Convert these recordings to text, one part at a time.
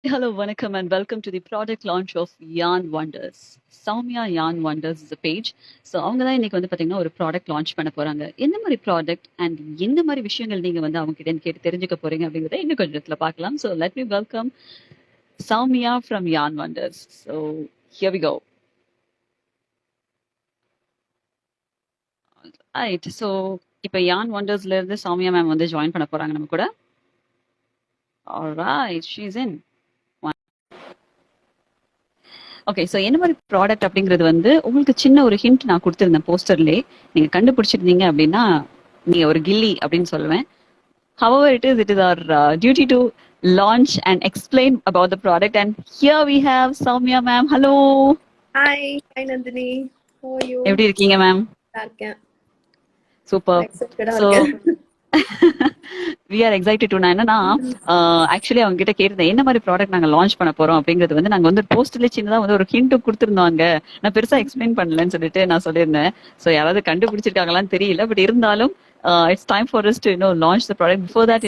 Hello, vanakkam, and welcome to the product launch of Yarn Wonders. Soumya Yarn Wonders is a page. So அவங்க தான் இன்னைக்கு வந்து பார்த்தீங்கன்னா ஒரு ப்ராடக்ட் லான்ச் பண்ண போறாங்க. என்ன மாதிரி ப்ராடக்ட் அண்ட் என்ன மாதிரி விஷயங்கள் நீங்க வந்து அவங்க கிட்ட கேட்டு தெரிஞ்சுக்க போறீங்க அப்படிங்கிறத இன்னும் கொஞ்சம் இடத்துல பார்க்கலாம். So let me welcome Soumya from Yarn Wonders. So here we go. Right. So இப்போ Yarn Wondersல இருந்து சௌமியா மேம் வந்து ஜாயின் பண்ண போறாங்க நம்ம கூட. Alright, she's in. Okay. So என்ன மாதிரி ப்ராடக்ட் அப்படிங்கிறது வந்து உங்களுக்கு சின்ன ஒரு ஹிண்ட் நான் கொடுத்துருந்தேன் போஸ்டர்லேயே. நீங்கள் கண்டுபிடிச்சிருந்தீங்க அப்படின்னா நீங்கள் ஒரு கில்லி அப்படின்னு சொல்லுவேன். However it is our duty to launch and explain about the product. And here we have Soumya ma'am. Hello. Hi Nandini. How are you? எப்படி இருக்கீங்க மேம்? நல்லா இருக்கேன். சூப்பர். Excited-ஆ ஸோ இருக்கேன். We are excited too. நான் என்னன்னா actually அவங்க கிட்ட கேட்டிருந்தேன் என்ன மாதிரி ப்ராடக்ட் நாங்க லான்ச் பண்ண போறோம் அப்படிங்கிறது வந்து நாங்க வந்து போஸ்ட்ல சின்னதா வந்து ஒரு ஹிண்ட் கொடுத்துருந்தோங்க. நான் பெருசா எக்ஸ்பிளைன் பண்ணலன்னு சொல்லிட்டு நான் சொல்லியிருந்தேன். ஸோ யாராவது கண்டுபிடிச்சிருக்காங்களான்னு தெரியல. பட் இருந்தாலும் it's time for us to launch the product. Before that,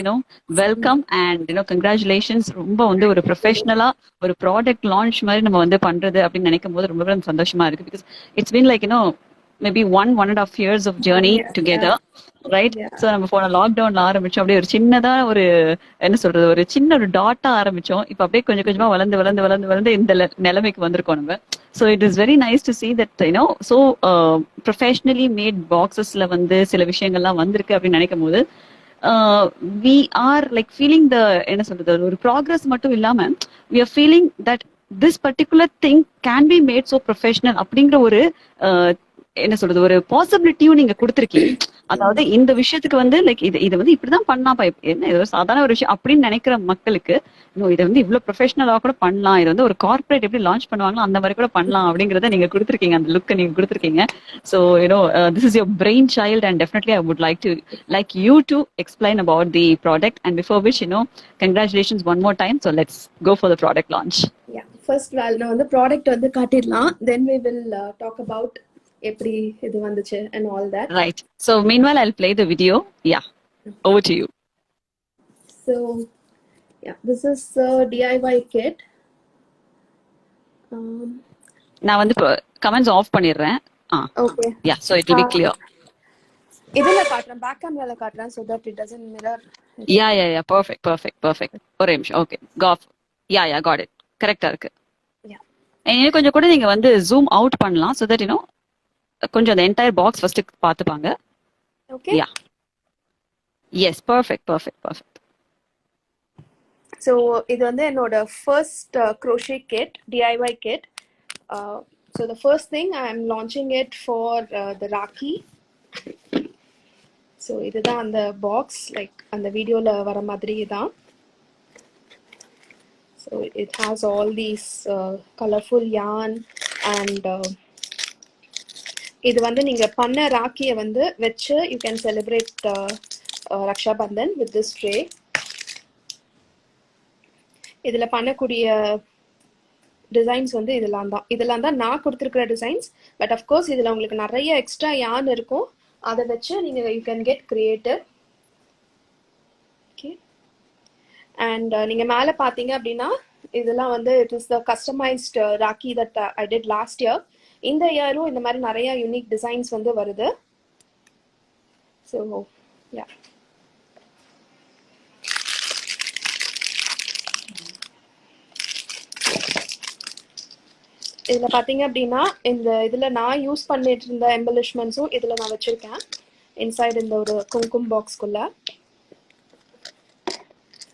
welcome and congratulations. ரொம்ப வந்து ஒரு ப்ரொஃபஷனலா ஒரு ப்ராடக்ட் லான்ச் மாதிரி நம்ம வந்து பண்றது அப்படின்னு நினைக்கும் போது ரொம்ப சந்தோஷமா இருக்கு. Because it's been like maybe 1.5 years of journey together, right? So நம்ம போன லாக்டவுன்ல ஆரம்பிச்சோம். அப்படியே ஒரு சின்னதா ஒரு என்ன சொல்றது ஒரு சின்ன ஒரு டாட்டா ஆரம்பிச்சோம். இப்ப அப்படியே கொஞ்சம் கொஞ்சமா வளர்ந்து இந்த நிலைமைக்கு வந்திருக்கோம் நம்ம. So it is very nice to see that so professionally made boxesல வந்து சில விஷயங்கள்லாம் வந்திருக்கு அப்படின்னு நினைக்கும் போது we are like feeling the என்ன சொல்றது ஒரு ப்ராக்ரஸ் மட்டும் இல்லாம we are feeling that this particular thing can be made so professional அப்படிங்கிற ஒரு என்ன சொல்றது ஒரு பாசிபிலிட்டியும் நீங்க கொடுத்துருக்கீங்க. அதாவது இந்த விஷயத்துக்கு வந்து லைக் இது வந்து இப்படிதான் பண்ணலாம்ப்பா, என்ன இது ஒரு சாதாரண ஒரு விஷயம் அப்படின்னு நினைக்கிற மக்களுக்கு இதை வந்து இவ்வளவு ப்ரொஃபஷனலா கூட பண்ணலாம், இது வந்து ஒரு கார்பரேட் எப்படி லான்ச் பண்ணுவாங்களோ அந்த மாதிரி கூட பண்ணலாம் அப்படிங்கறத நீங்க கொடுத்துருக்கீங்க. அந்த லுக்கை நீங்க கொடுத்துருக்கீங்க. So this is your brain child and definitely I would like you to explain about the product. And before which congratulations one more time. So let's go for the product launch. First நான் வந்து product வந்து காட்டிடலாம். தென் we will talk about எப்படி இது வந்துச்சு and all that. Right. So meanwhile I'll play the video. Yeah. Over to you. So this is a DIY kit. நான் வந்து comments of பண்ணிடுறேன். Okay. Yeah, so it will be clear. இதுல காட்றேன், back கேமரால காட்றேன் so that it doesn't mirror. Yeah. Perfect. ஒரு நிமிஷம். Okay. Go off. Yeah, got it. கரெக்ட்டா இருக்கு. Yeah. இன்னும் கொஞ்சம் கூட நீங்க வந்து zoom out பண்ணலாம் so that கொஞ்சம் அந்த என்டையர் பாக்ஸ் ஃபர்ஸ்ட் பாத்துப்பாங்க. Okay. Yeah. Yes, perfect. So இது வந்து என்னோட first crochet kit, DIY kit. So the first thing I am launching it for the Rakhi. So இதுதான் அந்த பாக்ஸ், லைக் அந்த வீடியோல வர மாதிரி தான். So it has all these colorful yarn and இது வந்து நீங்க பண்ண ராக்கிய வந்து வெச்சு you can celebrate Raksha Bandhan with this tray. இதுல பண்ணக்கூடிய டிசைன்ஸ் வந்து இதெல்லாம் தான் நான் கொடுத்துருக்கிற டிசைன்ஸ். பட் அஃப்கோர்ஸ் இதுல உங்களுக்கு நிறைய எக்ஸ்ட்ரா யார்ன் இருக்கும். அதை வச்சு நீங்க you can get creative. Okay. And நீங்க மேல பாத்தீங்க அப்படின்னா இதெல்லாம் வந்து it is the customised rakhi that I did last year. இந்த இயரும் இந்த மாதிரி நிறைய யூனிக் டிசைன்ஸ் வந்து வருது. ஸோ யா, இதுல பாத்தீங்க அப்படின்னா இந்த இதுல நான் யூஸ் பண்ணிட்டு இருந்த எம்பலிஷ்மெண்ட்ஸும் இதுல நான் வச்சிருக்கேன் இன்சைட் இந்த ஒரு கும்கும் பாக்ஸ்குள்ள.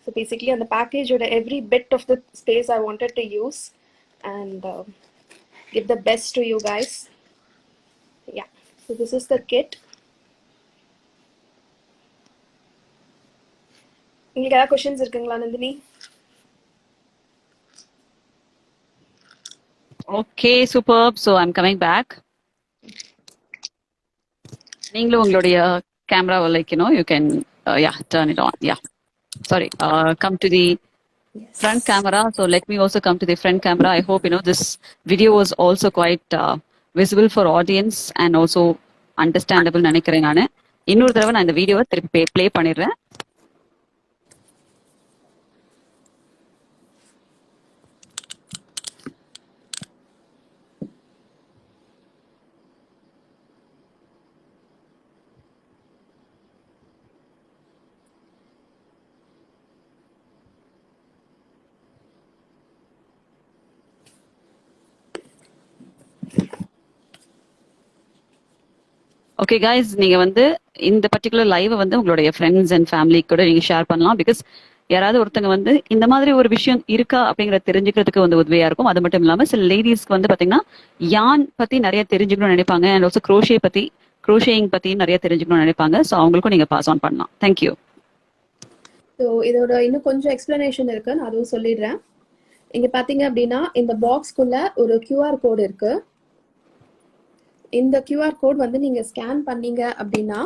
ஸோ பேசிக்லி அந்த பேக்கேஜோட every bit of the space I wanted to use and give the best to you guys. Yeah, so this is the kit. உங்களுக்கு ஏதாவது क्वेश्चंस இருக்குங்களா Nandini? Okay, superb. So I'm coming back. நீங்களும் உங்களுடைய camera like you can turn it on. Yeah, sorry, come to the front camera. So let me also come to the front camera. I hope this video was also quite visible for audience and also understandable நினைக்கிறேன். நான் இன்னொரு தடவை நான் இந்த வீடியோவை திருப்பி play பண்ணிடுறேன். Okay guys, நீங்க வந்து இந்த பர்டிகுலர் லைவ் வந்து உங்களுடைய ஃப்ரெண்ட்ஸ் அண்ட் ஃபேமிலி கூட நீங்க ஷேர் பண்ணலாம். பிகாஸ் யாராவது ஒருத்தங்க வந்து இந்த மாதிரி ஒரு விஷயம் இருக்கா அப்படிங்கறத தெரிஞ்சுக்கிறதுக்கு வந்து உதவியா இருக்கும். அது மட்டும் இல்லாம சில லேடிஸ்க்கு வந்து பாத்தீங்கன்னா யான் பத்தி நிறைய தெரிஞ்சுக்கணும்னு நினைப்பாங்க. அண்ட் ஆல்சோ க்ரோஷேயிங் பத்தி நிறைய தெரிஞ்சுக்கணும்னு நினைப்பாங்க. ஸோ அவங்களுக்கும் நீங்க பாஸ் ஆன் பண்ணலாம். தேங்க்யூ. ஸோ இதோட இன்னும் கொஞ்சம் எக்ஸ்பிளனேஷன் இருக்கு, நான் அதுவும் சொல்லிடுறேன். இங்க பாத்தீங்க அப்படின்னா இந்த பாக்ஸ்க்குள்ள ஒரு QR கோட் இருக்கு. இந்த QR கோட் வந்து நீங்க ஸ்கேன் பண்ணீங்க அப்படின்னா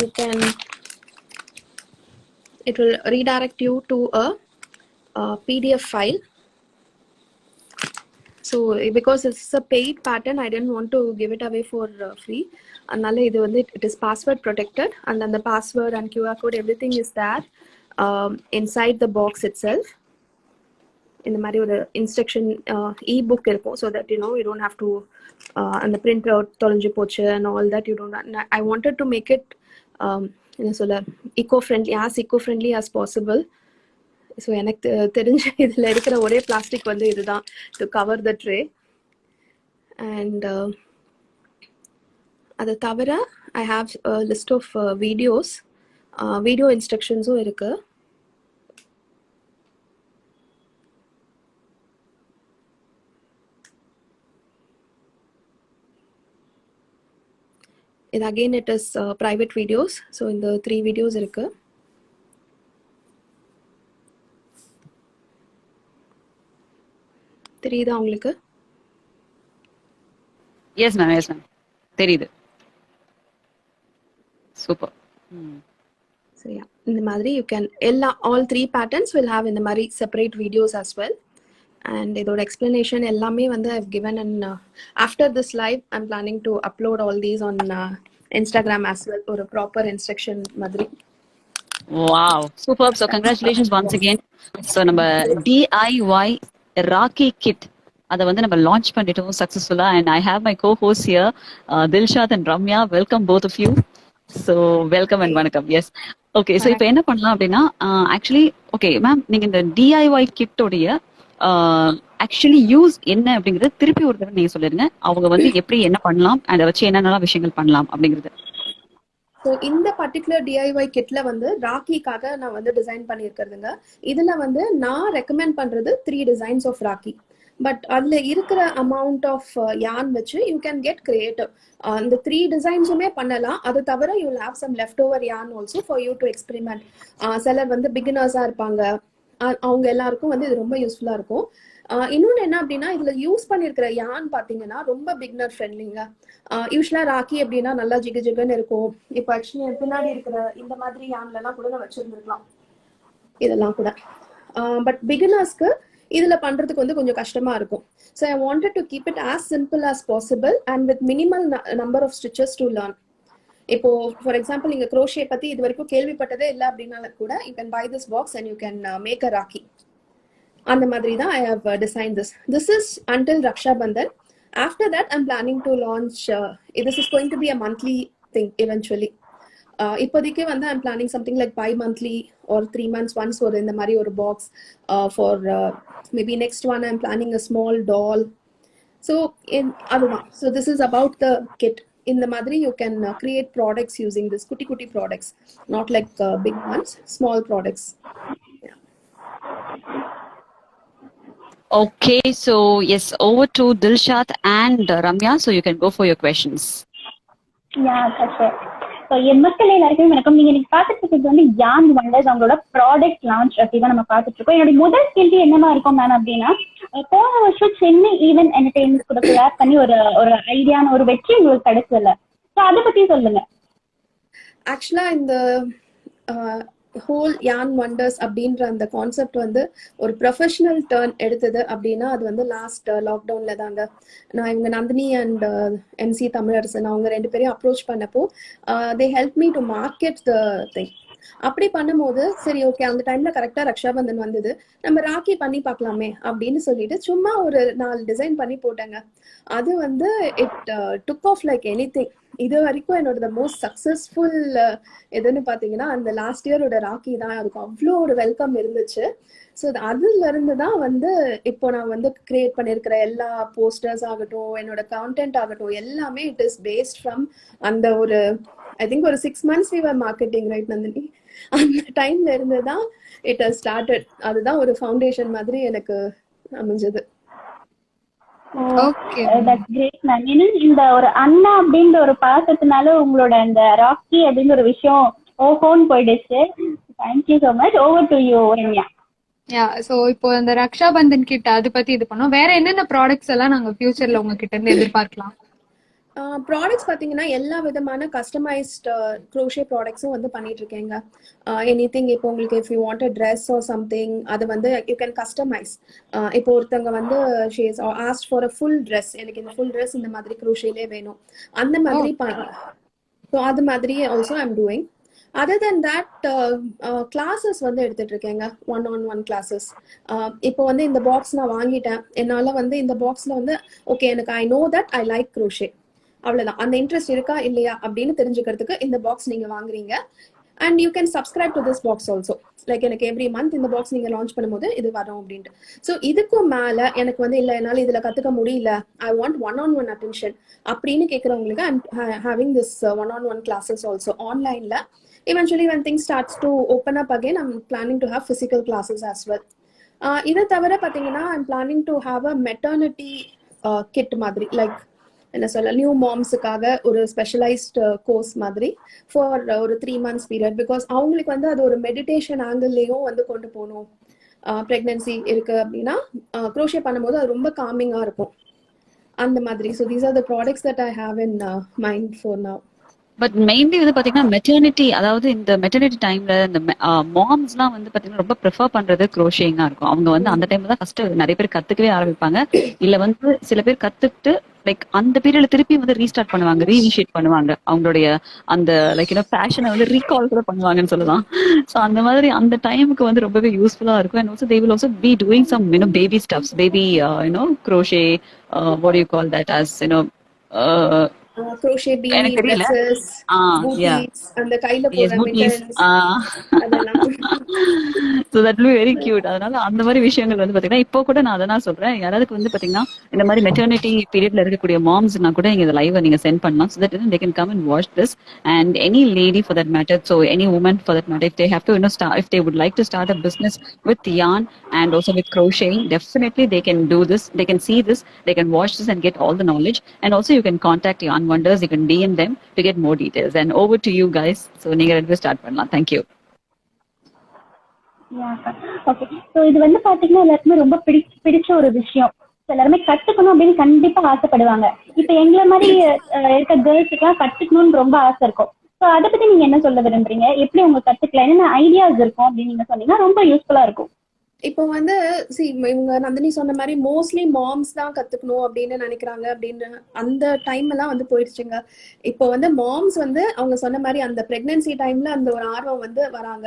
you can it will redirect you to a PDF file. So because it's a paid pattern, I didn't want to give it away for free. Another it is password protected, and then the password and QR code, everything is there inside the box itself. In the மாதிரி ஒரு instruction e-book இருக்கும், so that you don't have to அந்த print out தொலைஞ்சு போச்சு and all that. I wanted to make it என்ன சொல்ல eco-friendly, as eco-friendly as possible. So எனக்கு தெரிஞ்ச இதில் இருக்கிற ஒரே பிளாஸ்டிக் வந்து இதுதான், to cover the tray. And அதை தவிர I have list of video இன்ஸ்ட்ரக்ஷன்ஸும் இருக்கு. இது again it is private videos. So இந்த 3 வீடியோஸ் இருக்கு. தெரியுதா உங்களுக்கு? எஸ் மேம் தெரியுது. சூப்பர். சரியா, இந்த மாதிரி you can all 3 patterns will have இந்த மாதிரி separate videos as well. And இதோட எக்ஸ்பிளனேஷன் எல்லாமே வந்து I've given, and after this live I'm planning to upload all these on Instagram as well, ஒரு ப்ராப்பர் இன்ஸ்ட்ரக்ஷன் மாதிரி. Wow, superb. So congratulations once again. So நம்ம DIY rakhi kit அதை வந்து நம்ம launch பண்ணிட்டோம் சக்சஸ்ஃபுல்லா. And I have my co-host here, Dilshad and Ramya. Welcome both of you. So welcome and வணக்கம். Yes, okay. So இப்போ என்ன பண்ணலாம் அப்படின்னா, ஆக்சுவலி ஓகே மேம், நீங்க இந்த DIY கிட்டோடைய ஆக்சுவலி யூஸ் என்ன அப்படிங்கறது திருப்பி ஒரு தடவை நீங்க சொல்லிருங்க. அவங்க வந்து எப்படி என்ன பண்ணலாம், அதை வச்சு என்னென்னலாம் விஷயங்கள் பண்ணலாம் அப்படிங்கிறது. ஸோ இந்த பர்டிகுலர் டிஐஒய் கிட்ல வந்து ராக்கிக்காக நான் வந்து டிசைன் பண்ணியிருக்கிறதுங்க. இதுல வந்து நான் ரெக்கமெண்ட் பண்றது 3 டிசைன்ஸ் ஆஃப் ராக்கி. பட் அதுல இருக்கிற அமௌண்ட் ஆஃப் யான் வச்சு யூ கேன் கெட் கிரியேட்டிவ். இந்த 3 டிசைன்ஸுமே பண்ணலாம். அது தவிர you will have some left over yarn also for you to experiment. சிலர் வந்து பிகினர்ஸா இருப்பாங்க, அவங்க எல்லாருக்கும் வந்து இது ரொம்ப யூஸ்ஃபுல்லா இருக்கும். இன்னொன்னு என்ன அப்படின்னா, இதுல யூஸ் பண்ணிருக்கிற யான் பாத்தீங்கன்னா ரொம்ப பிகினர் ஃப்ரெண்ட்லிங்க. யூஸ்வலா ராக்கி அப்படின்னா நல்லா ஜிகு ஜிகுன்னு இருக்கும். இப்போ ஆக்சுவலி பின்னாடி இருக்கிற இந்த மாதிரி யான்ல எல்லாம் கூட நான் வச்சிருந்துருக்கலாம் இதெல்லாம் கூட. பட் பிகினர்ஸ்க்கு இதுல பண்றதுக்கு வந்து கொஞ்சம் கஷ்டமா இருக்கும். So I wanted to keep it as simple as possible and with minimal number of stitches to learn. இப்போ ஃபார் எக்ஸாம்பிள் நீங்க க்ரோஷே பத்தி இது வரைக்கும் கேள்விப்பட்டதே இல்லை அப்படின்னாலும் கூட you can buy this box and you can make a rakhi. அந்த மாதிரி தான் I have designed this. This is until Raksha Bandhan. After that, I'm planning to launch. This is going to be a monthly thing eventually. இப்போதைக்கு வந்து I'm planning something like bi-monthly or 3 months once ஒரு இந்த மாதிரி ஒரு box. For maybe next one I'm planning a small doll. So அதுதான். So this is about the kit. இந்த மாதிரி you can create products using this குட்டி குட்டி products, not like big ones, small products. Okay, so yes, over to Dilshat and Ramya, so you can go for your questions. Yeah, that's it. So மக்கள் எல்லாருக்கும் வணக்கம். நீங்க இன்னைக்கு பார்த்துட்டு இருக்கிறது வந்து யான் வண்டர்ஸ் அவங்களோட ப்ராடக்ட் லான்ச் அப்படிதான் நம்ம பார்த்துட்டு இருக்கோம். என்னோட முதல் கேள்வி என்னவா இருக்கும் மேம் அப்படின்னா, போன வருஷம் சென்னை ஈவென்ட் என்டர்டெயின்மெண்ட் கூட கிளாஸ் பண்ணி ஒரு ஐடியான ஒரு வெற்றி உங்களுக்கு கிடைச்சல. ஸோ அதை பத்தி சொல்லுங்க. ஆக்சுவலா இந்த ஹோல் யான் வண்டர்ஸ் அப்படின்ற அந்த கான்செப்ட் வந்து ஒரு ப்ரொஃபஷனல் டர்ன் எடுத்தது அப்படின்னா அது வந்து லாஸ்ட் லாக்டவுன்ல தாங்க. நான் இவங்க நந்தினி அண்ட் MC தமிழரசன் அவங்க 2 பேரையும் அப்ரோச் பண்ணப்போ they help me to market the thing. அப்படி பண்ணும்போது சரி ஓகே அந்த டைம்ல கரெக்டா ரக்ஷாபந்தன் வந்தது, நம்ம ராக்கி பண்ணி பார்க்கலாமே அப்படின்னு சொல்லிட்டு சும்மா ஒரு 4 டிசைன் பண்ணி போட்டேங்க. அது வந்து it took off like anything. இது வரைக்கும் என்னோட மோஸ்ட் சக்சஸ்ஃபுல் எதுன்னு பாத்தீங்கன்னா அந்த லாஸ்ட் இயரோட ராக்கி தான். அதுக்கு அவ்வளோ ஒரு வெல்கம் இருந்துச்சு. ஸோ அதுல இருந்து தான் வந்து இப்போ நான் வந்து கிரியேட் பண்ணியிருக்கிற எல்லா போஸ்டர்ஸ் ஆகட்டும், என்னோட கான்டென்ட் ஆகட்டும், எல்லாமே இட் இஸ் பேஸ்ட் ஃப்ரம் அந்த ஒரு ஐ திங்க் ஒரு 6 months we were marketing, right Nandini? அந்த டைம்ல இருந்து தான் இட் ஹஸ் ஸ்டார்டட். அதுதான் ஒரு ஃபவுண்டேஷன் மாதிரி எனக்கு அமைஞ்சது. Okay that's great ma'am. ஏன்னா இந்த ஒரு அண்ணா அப்படின்ற ஒரு பாசத்தினால உங்களோட அந்த ராக்கி அப்படின்ற ஒரு விஷயம் ஓஹோன்னு போயிடுச்சு. Thank you so much. Over to you Ramya. Yeah so இப்போ அந்த ரக்ஷாபந்தன் கிட்ட அது பத்தி இது பண்ணோம். வேற என்னென்ன ப்ராடக்ட்ஸ் எல்லாம் நாங்க ஃபியூச்சர்ல உங்ககிட்ட இருந்து எதிர்பார்க்கலாம்? ப்ராடக்ட்ஸ் பார்த்தீங்கன்னா எல்லா விதமான கஸ்டமைஸ்ட் க்ரோஷே ப்ராடக்ட்ஸும் வந்து பண்ணிட்டு இருக்கேங்க. எனிதிங் இப்போ உங்களுக்கு if you want a dress or something அது வந்து யூ கேன் கஸ்டமைஸ். இப்போ ஒருத்தவங்க வந்து she is asked for a full dress, எனக்கு இந்த ஃபுல் ட்ரெஸ் இந்த மாதிரி க்ரோஷேலே வேணும் அந்த மாதிரி ஸோ அது மாதிரி also I'm doing. Other then that classes வந்து எடுத்துட்டு இருக்கேங்க, 1-on-1 கிளாஸஸ். இப்போ வந்து இந்த பாக்ஸ் நான் வாங்கிட்டேன், என்னால வந்து இந்த பாக்ஸ்ல வந்து ஓகே எனக்கு I know that I like crochet, அவ்வளவுதான். அந்த இன்ட்ரெஸ்ட் இருக்கா இல்லையா அப்படின்னு தெரிஞ்சுக்கிறதுக்கு இந்த பாக்ஸ் நீங்க வாங்குறீங்க. And you can subscribe to this box also. Like எனக்கு எவ்ரி மந்த் இந்த பாக்ஸ் நீங்க லான்ச் பண்ணும்போது இது வரும் அப்படின்ட்டு. ஸோ இதுக்கும் மேல எனக்கு வந்து இல்லை என்னால் இதுல கத்துக்க முடியல, ஐ வாண்ட் 1-on-1 அட்டென்ஷன் அப்படின்னு கேட்கறவங்களுக்கு I'm having this 1-on-1 classes also ஆன்லைன்ல. Eventually when things starts to open up again, I'm planning to have physical classes as well. இதை தவிர பார்த்தீங்கன்னா I'm planning to have a maternity kit மாதிரி, like என்ன சொல்ல, new மாம்ஸுக்காக ஒரு specialised course மாதிரி for ஒரு 3 months பீரியட். பிகாஸ் அவங்களுக்கு வந்து அது ஒரு மெடிடேஷன் ஆங்கிள்லேயும் வந்து கொண்டு போகணும். ப்ரெக்னன்சி இருக்கு அப்படின்னா க்ரோஷே பண்ணும்போது அது ரொம்ப காமிங்காக இருக்கும் அந்த மாதிரி. So these are the products that I have in mind for now. But mainly வந்து பாத்தீங்கன்னா மெட்டர்னிட்டி, அதாவது இந்த மெட்டர்னிட்டி டைம்ல இந்த மாம்ஸ்லாம் வந்து பாத்தீங்கன்னா ரொம்ப ப்ரிஃபர் பண்றது க்ரோஷிங்கா இருக்கும். அவங்க வந்து அந்த டைம்ல தான் ஃபர்ஸ்ட் நிறைய பேர் கத்துக்கவே ஆரம்பிப்பாங்க. இல்ல வந்து சில பேர் கத்துக்கிட்டு லைக் அந்த பீரியட்ல திருப்பி வந்து ரீஸ்டார்ட் பண்ணுவாங்க, ரீஇனிஷியேட் பண்ணுவாங்க அவங்களுடைய அந்த லைக் ஃபேஷனை வந்து ரீகால் கூட பண்ணுவாங்கன்னு சொல்லலாம். ஸோ அந்த மாதிரி அந்த டைமுக்கு வந்து ரொம்பவே யூஸ்ஃபுல்லா இருக்கும். And also they will also be doing some baby stuffs, baby crochet, what you call that as crochet beanie dresses, booties, and the kaila போற mittens அதெல்லாம். So that will be very cute. அதனால அந்த மாதிரி விஷயங்கள் வந்து பாத்தீங்கன்னா இப்போ கூட நான் அதான் சொல்றேன், யாராவது வந்து பாத்தீங்கன்னா இந்த மாதிரி மெட்டர்னிட்டி பீரியட்ல இருக்கக்கூடிய மாம்ஸ்னா கூட நீங்க இந்த லைவ் நீங்க சென்ட் பண்ணலாம். So that they can come and watch this, and any lady for that matter, so any woman for that matter, if they have to start, if they would like to start a business with yarn and also with crocheting, definitely they can do this. They can see this, they can watch this and get all the knowledge. And also you can contact Yarn Wonders, you can DM them to get more details. And over to you guys. So நீங்க ரெண்டு start பண்ணலாம். Thank you. Okay, so இது வந்து பாத்தீங்கன்னா எல்லாருக்குமே ரொம்ப பிடிச்ச ஒரு விஷயம். எல்லாருமே கத்துக்கணும் அப்படின்னு கண்டிப்பா ஆசைப்படுவாங்க. இப்ப எங்களை மாதிரி இருக்க கேர்ள்ஸுக்குலாம் கத்துக்கணும்னு ரொம்ப ஆசை இருக்கும். ஸோ அதை பத்தி நீங்க என்ன சொல்ல விரும்புறீங்க? எப்படி உங்க கத்துக்கலாம், என்னென்ன ஐடியாஸ் இருக்கும் அப்படின்னு நீங்க சொன்னீங்கன்னா ரொம்ப யூஸ்ஃபுல்லா இருக்கும். இப்போ வந்து இவங்க நந்தினி சொன்ன மாதிரி மோஸ்ட்லி மாம்ஸ் தான் கத்துக்கணும் அப்படின்னு நினைக்கிறாங்க. அப்படின்னு அந்த டைம் எல்லாம் வந்து போயிடுச்சுங்க. இப்போ வந்து மாம்ஸ் வந்து அவங்க சொன்ன மாதிரி அந்த பிரெக்னன்சி டைம்ல அந்த ஒரு ஆர்வம் வந்து வராங்க.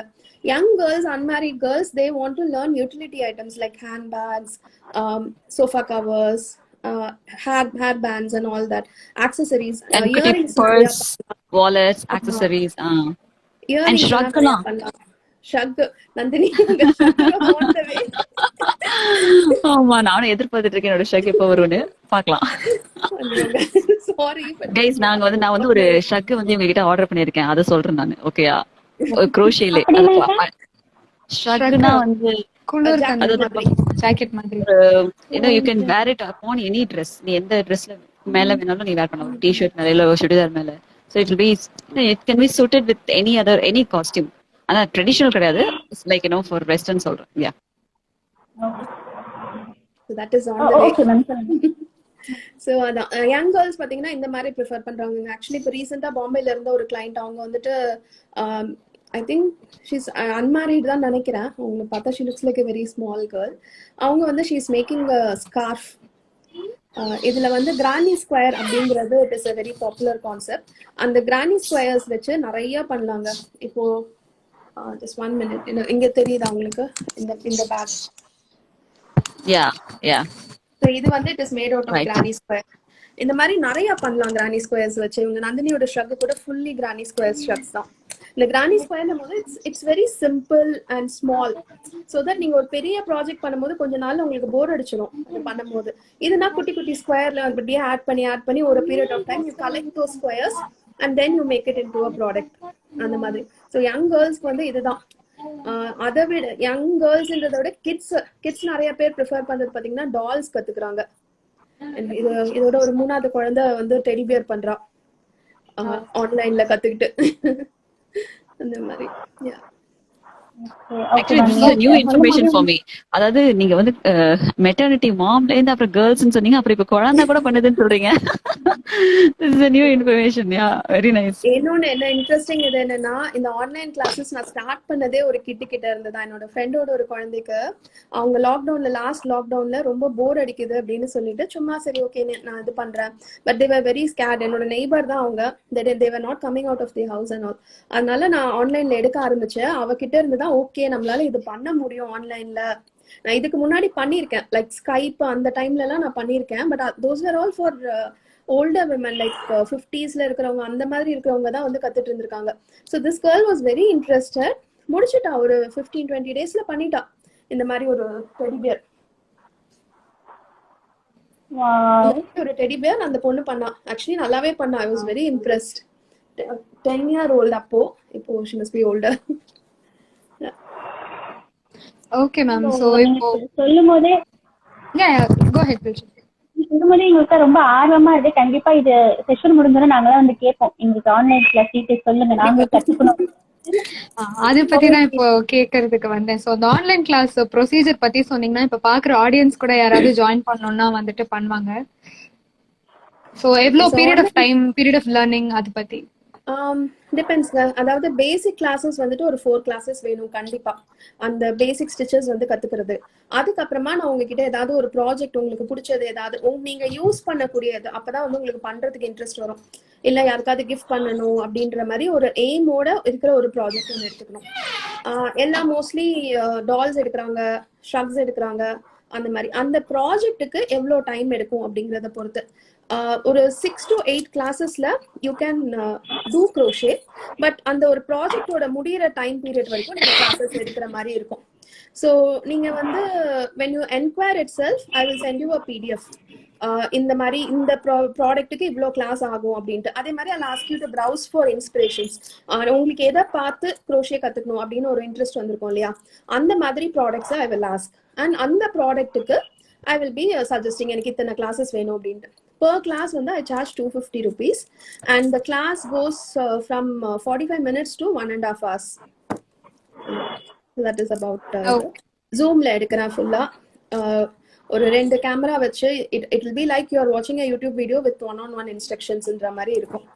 Young girls, unmarried girls, they want to learn utility items like hand bags, sofa covers, hair bands and all that, accessories, earrings, purse, wallets, accessories, and shrug ஷக். நந்தினி ஆமா, நானும் எதிர்பார்த்துட்டு இருக்கேன் என்னோட ஷக் எப்ப வரும்னு பார்க்கலாம். சாரி கைஸ், நான் வந்து ஒரு ஷக் வந்து உங்ககிட்ட ஆர்டர் பண்ணிருக்கேன், அதை சொல்றேன் நான். ஓகேயா? க்ரோஷேல ஷக்னா வந்து குளிர் ஜாக்கெட் மாதிரி. you can wear it upon any dress. நீ எந்த ட்ரெஸ்ல மேல வேணாலும் நீ வேர் பண்ணலாம், டி-ஷர்ட் மேல இல்ல சுடிதார் மேல. So it will be, it can be suited with any costume. ஆனா ட்ரெடிஷனல் கிடையாது, லைக் ஃபார் வெஸ்டர்ன் சொல்றேன். யா, so that is on the way. So அதான் யங் கேர்ள்ஸ் பாத்தீங்கன்னா இந்த மாதிரி ப்ரிஃபர் பண்றாங்க. ஆக்சுவலி இப்போ ரீசெண்டா பாம்பேல இருந்த ஒரு கிளைண்ட், அவங்க வந்துட்டு ஐ திங்க் ஷீஸ் அன்மேரிட் தான் நினைக்கிறேன். அவங்களை பார்த்தா she looks like a very small girl. அவங்க வந்து she is making a scarf. இதுல வந்து கிரானி ஸ்கொயர் அப்படிங்கிறது it is a very popular concept. அந்த கிரானி ஸ்கொயர்ஸ் வச்சு நிறைய பண்ணலாங்க. இப்போ ஜஸ்ட் 1 minute. இங்க தெரியுதா உங்களுக்கு இந்த பேக்? யா இது வந்து it is made out of right. Granny square. இந்த மாதிரி நிறைய பண்ணலாம் கிரானி ஸ்கொயர்ஸ் வச்சு. இவங்க நந்தினியோட ஷ்ரக் கூட ஃபுல்லி கிரானி ஸ்கொயர் ஷ்ரக்ஸ் தான். இந்த கிரானி ஸ்கொயர் போது it's very simple and small. So that நீங்க ஒரு பெரிய ப்ராஜெக்ட் பண்ணும்போது கொஞ்ச நாள் உங்களுக்கு போர் அடிச்சிடும் அது பண்ணும்போது. இதுனா குட்டி குட்டி ஸ்கொயர்ல அப்படியே ஆட் பண்ணி ஒரு period of time you collect those squares and then you make it into a product அந்த மாதிரி. ஸோ யங் கேர்ள்ஸ்க்கு வந்து இதுதான். அதை விட யங் கேர்ள்ஸ்ன்றத விட கிட்ஸ் நிறைய பேர் ப்ரிஃபர் பண்றது பாத்தீங்கன்னா டால்ஸ் கத்துக்கிறாங்க. இதோட ஒரு 3வது குழந்தை வந்து டெடி பியர் பண்றா ஆன்லைன்ல கத்துக்கிட்டு அந்த மாதிரி. Actually this is new information for me. அதாவது நீங்க வந்து மெட்டர்னிட்டி மாம்ல இருந்து அப்புறம் கேர்ள்ஸ்னு சொன்னீங்க, அப்புறம் இப்ப குழந்தை கூட பண்ணுதுன்னு சொல்றீங்க. This is new information. Yeah, very nice. இன்னொன்னு என்ன இன்ட்ரெஸ்டிங் இது என்னன்னா, இந்த ஆன்லைன் கிளாஸஸ் நான் ஸ்டார்ட் பண்ணதே ஒரு கிட்ட இருந்ததா. என்னோட ஃப்ரெண்டோட ஒரு குழந்தைக்கு அவங்க லாஸ்ட் லாக்டவுன்ல ரொம்ப போர் அடிக்குது அப்படின்னு சொல்லிட்டு சும்மா சரி ஓகே நான் இது பண்றேன். But they were very scared. என்னோட நெய்பர் தான் அவங்க. They were not coming out of the house and all. அதனால நான் ஆன்லைன்ல எடுக்க ஆரம்பிச்சேன். அவகிட்ட இருந்து ஓகே நம்மளால இது பண்ண முடியும் ஆன்லைன்ல. நான் இதுக்கு முன்னாடி பண்ணிருக்கேன், லைக் ஸ்கைப் அந்த டைம்ல எல்லாம் நான் பண்ணிருக்கேன். But those are all for older women, like 50ஸ்ல இருக்கிறவங்க அந்த மாதிரி இருக்கிறவங்க தான் வந்து கத்துட்டு இருந்திருக்காங்க. So this girl was very interested. முடிச்சுட்டா ஒரு 15-20 டேஸ்ல பண்ணிட்டா இந்த மாதிரி ஒரு டெடி பியர். ஒரு டெடி பியர் அந்த பொண்ணு பண்ணா. ஆக்சுவலி நல்லாவே பண்ணா. I was very impressed. 10 year old அப்போ. இப்போ she must be older. Okay ma'am. So இப்போ சொல்லும்போதே கோ ஹெட் ப்ளீஸ். சொல்லும்போதே எங்களுக்கு ரொம்ப ஆர்வமா இருக்கு. கண்டிப்பா இது செஷன் முடிஞ்சோட நாங்களாம் வந்து கேட்போம், எங்களுக்கு ஆன்லைன் கிளாஸ் டீச்சர் சொல்லுங்க, நாங்களும் கத்துக்கணும். அதை பத்தி தான் இப்போ கேட்கறதுக்கு வந்தேன். சோ இந்த ஆன்லைன் கிளாஸ் ப்ரொசீஜர் பத்தி சொன்னீங்கன்னா இப்ப பாக்குற ஆடியன்ஸ் கூட யாராவது ஜாயின் பண்ணணும்னா வந்துட்டு பண்ணுவாங்க. சோ எவ்வளவு பீரியட் ஆஃப் லேர்னிங் அது பத்தி? டிபெண்ட்ஸ்ங்க. அதாவது பேசிக் கிளாஸஸ் வந்துட்டு ஒரு 4 கிளாஸஸ் வேணும் கண்டிப்பா. அந்த பேசிக் ஸ்டிச்சஸ் வந்து கத்துக்கிறது. அதுக்கப்புறமா நான் உங்ககிட்ட ஏதாவது ஒரு ப்ராஜெக்ட் உங்களுக்கு பிடிச்சது ஏதாவது நீங்க யூஸ் பண்ணக்கூடியது, அப்பதான் வந்து உங்களுக்கு பண்றதுக்கு இன்ட்ரெஸ்ட் வரும். இல்ல யாருக்காவது கிஃப்ட் பண்ணணும் அப்படின்ற மாதிரி ஒரு எய்மோட இருக்கிற ஒரு ப்ராஜெக்ட் ஒன்று எடுத்துக்கணும். எல்லாம் மோஸ்ட்லி டால்ஸ் எடுக்கிறாங்க, ஷ்ரக்ஸ் எடுக்கிறாங்க. அந்த மாதிரி அந்த ப்ராஜெக்ட்டுக்கு எவ்வளோ டைம் எடுக்கும் அப்படிங்கிறத பொறுத்து ஒரு 6 to 8 கிளாஸஸ்ல you can do crochet. But அந்த ஒரு ப்ராஜெக்டோட முடிகிற டைம் பீரியட் வரைக்கும் நீங்க கிளாஸஸ் எடுக்கிற மாதிரி இருக்கும். ஸோ நீங்க வந்து when you enquire itself, I will send you a PDF. இந்த மாதிரி இந்த ப்ராடக்ட்டுக்கு இவ்வளோ கிளாஸ் ஆகும் அப்படின்ட்டு. அதே மாதிரி I'll ask you to browse for inspirations. உங்களுக்கு எதை பார்த்து க்ரோஷே கத்துக்கணும் அப்படின்னு ஒரு இன்ட்ரெஸ்ட் வந்திருக்கும் இல்லையா, அந்த மாதிரி ப்ராடக்ட்ஸை I will ask. அண்ட் அந்த ப்ராடக்ட்டுக்கு I will be suggesting எனக்கு இத்தனை கிளாஸஸ் வேணும் அப்படின்ட்டு. Per class வந்து I charge 250 rupees and the class goes from 45 minutes to 1.5 hours. That is about Zoomல எடுக்கிறேன் ஃபுல்லா. ஒரு 2 கேமரா வச்சு it will be like you are watching a YouTube video with one-on-one instructionsன்ற மாதிரி இருக்கும்.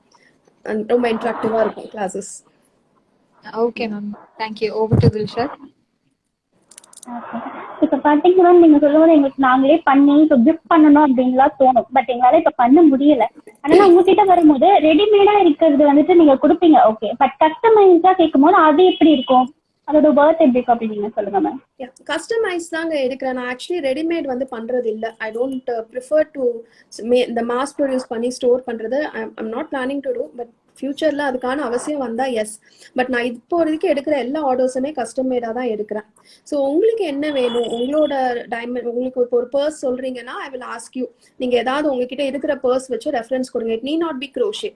ரொம்ப இன்டராக்டிவா இருக்கும் classes. Okay ma'am, thank you. Over to Dilshad. இப்ப பாத்தீங்கன்னா நீங்க சொல்லும்போது எங்களுக்கு நாங்களே பண்ணி இப்ப கிஃப்ட் பண்ணணும் அப்படின்லாம் தோணும். பட் எங்களால இப்ப பண்ண முடியல. அதனால உங்ககிட்ட வரும்போது ரெடிமேடா இருக்கிறது வந்துட்டு நீங்க கொடுப்பீங்க, ஓகே. பட் கஸ்டமைஸா கேட்கும் போது அது எப்படி இருக்கும், அதோட ஒர்த் எப்படி இருக்கும் அப்படின்னு நீங்க சொல்லுங்க மேம். கஸ்டமைஸ் தாங்க எடுக்கிறேன் நான். ஆக்சுவலி ரெடிமேட் வந்து பண்றது இல்லை. ஐ டோன்ட் ப்ரிஃபர் டு இந்த மாஸ் ப்ரொடியூஸ் பண்ணி ஸ்டோர் பண்றது. I'm not planning to do. But ஃபியூச்சர்ல அதுக்கான அவசியம் வந்தா எஸ். பட் நான் இப்போ வரைக்கும் எடுக்கிற எல்லா ஆர்டர்ஸுமே கஸ்டமேடா தான் எடுக்கிறேன். ஸோ உங்களுக்கு என்ன வேணும், உங்களோட டைமண்ட், உங்களுக்கு இப்போ ஒரு பர்ஸ் சொல்றீங்கன்னா ஐ வில் ஆஸ்க் யூ, நீங்க ஏதாவது உங்ககிட்ட இருக்கிற பர்ஸ் வச்சு ரெஃபரன்ஸ் கொடுங்க. It need not be crochet.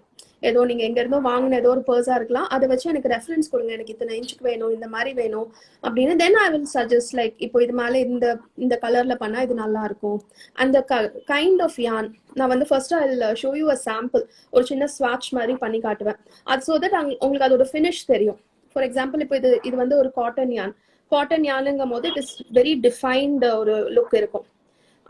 ஏதோ நீங்க எங்க இருந்தோ வாங்கின ஏதோ ஒரு பர்ஸா இருக்கலாம், அதை வச்சு எனக்கு ரெஃபரன்ஸ் கொடுங்க, எனக்கு இத்தனை இன்ச்சுக்கு வேணும், இந்த மாதிரி வேணும் அப்படின்னு. தென் ஐ வில் சஜஸ்ட் லைக் இப்போ இது மேலே இந்த கலர்ல பண்ணா இது நல்லா இருக்கும். அந்த கைண்ட் ஆஃப் யான் நான் வந்து first I will show you a sample. ஒரு சின்ன ஸ்வாட்ச் மாதிரி பண்ணி காட்டுவேன். அது ஸோ தட் உங்களுக்கு அதோட ஃபினிஷ் தெரியும். ஃபார் எக்ஸாம்பிள் இப்போ இது வந்து ஒரு காட்டன் யானுங்கும் போது இட் இஸ் வெரி டிஃபைன்டு ஒரு லுக் இருக்கும்.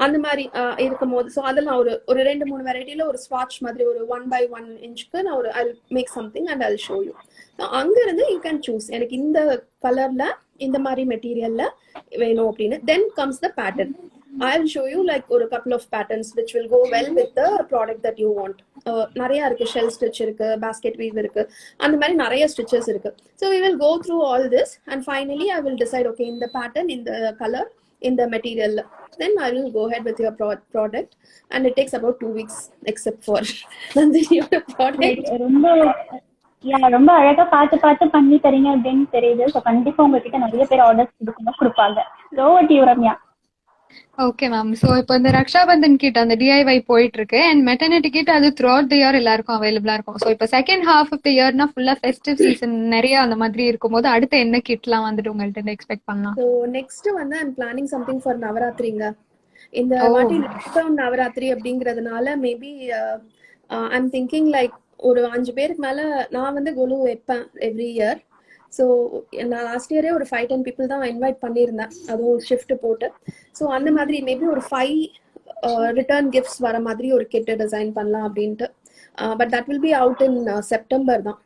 அந்த மாதிரி இருக்கும் போது ஸோ அதில் நான் ஒரு 2-3 வெரைட்டியில ஒரு ஸ்வாட்ச் மாதிரி ஒரு 1x1 இன்ச்சுக்கு நான் ஒரு I make something and I show you. அங்க இருந்து யூ கேன் சூஸ் எனக்கு இந்த கலர்ல இந்த மாதிரி மெட்டீரியல்ல வேணும் அப்படின்னு. Then comes the pattern. I will show you like ஒரு couple of patterns which will go well with the product that you want. நிறைய இருக்கு, ஷெல் ஸ்டிச் இருக்கு, பேஸ்கெட் வீவ் இருக்கு, அந்த மாதிரி நிறைய ஸ்டிச்சஸ் இருக்கு. So we will go through all this and finally I will decide okay இந்த pattern, இந்த கலர், இந்த material, then I will go ahead with your product and it takes about 2 weeks except for Nandiniyoda product. ரொம்ப அழகா பார்த்து பார்த்து பண்ணி தரீங்க அப்படின்னு தெரியுது. ஸோ கண்டிப்பா உங்ககிட்ட நிறைய பேர் ஆர்டர்ஸ் கொடுப்பாங்க. Over to you Ramya. Okay ma'am. So இப்போ இந்த ரக்ஷாபந்தன் கிட் அந்த டிஐஒய் போயிட்டு இருக்கு அண்ட் மெட்டர்னிட்டி கிட் அது த்ரூ அவுட் தி இயர் எல்லாருக்கும் அவைலபிளா இருக்கும். ஸோ இப்போ செகண்ட் ஹாஃப் ஆஃப் தி இயர்னா ஃபுல்லா ஃபெஸ்டிவ் சீசன் நிறைய அந்த மாதிரி இருக்கும்போது அடுத்து என்ன கிட்லாம் வந்துட்டு உங்கள்கிட்ட எக்ஸ்பெக்ட் பண்ணலாம்? ஸோ நெக்ஸ்ட் வந்து ஐம் பிளானிங் சம்திங் ஃபார் நவராத்திரிங்க. இந்த வாட்டி லாக்டவுன் நவராத்திரி அப்படிங்கிறதுனால மேபி ஐம் திங்கிங் லைக் ஒரு 5 பேருக்கு மேல நான் வந்து கொலு வைப்பேன் எவ்ரி இயர். ஸோ நான் லாஸ்ட் இயரே ஒரு 5-10 பீப்புள் தான் இன்வைட் பண்ணியிருந்தேன், அதுவும் ஷிஃப்ட் போட்டு. ஸோ அந்த மாதிரி மேபி ஒரு 5 ரிட்டர்ன் கிஃப்ட்ஸ் வர மாதிரி ஒரு கிட் டிசைன் பண்ணலாம் அப்படின்ட்டு. But that will be out in September தான்.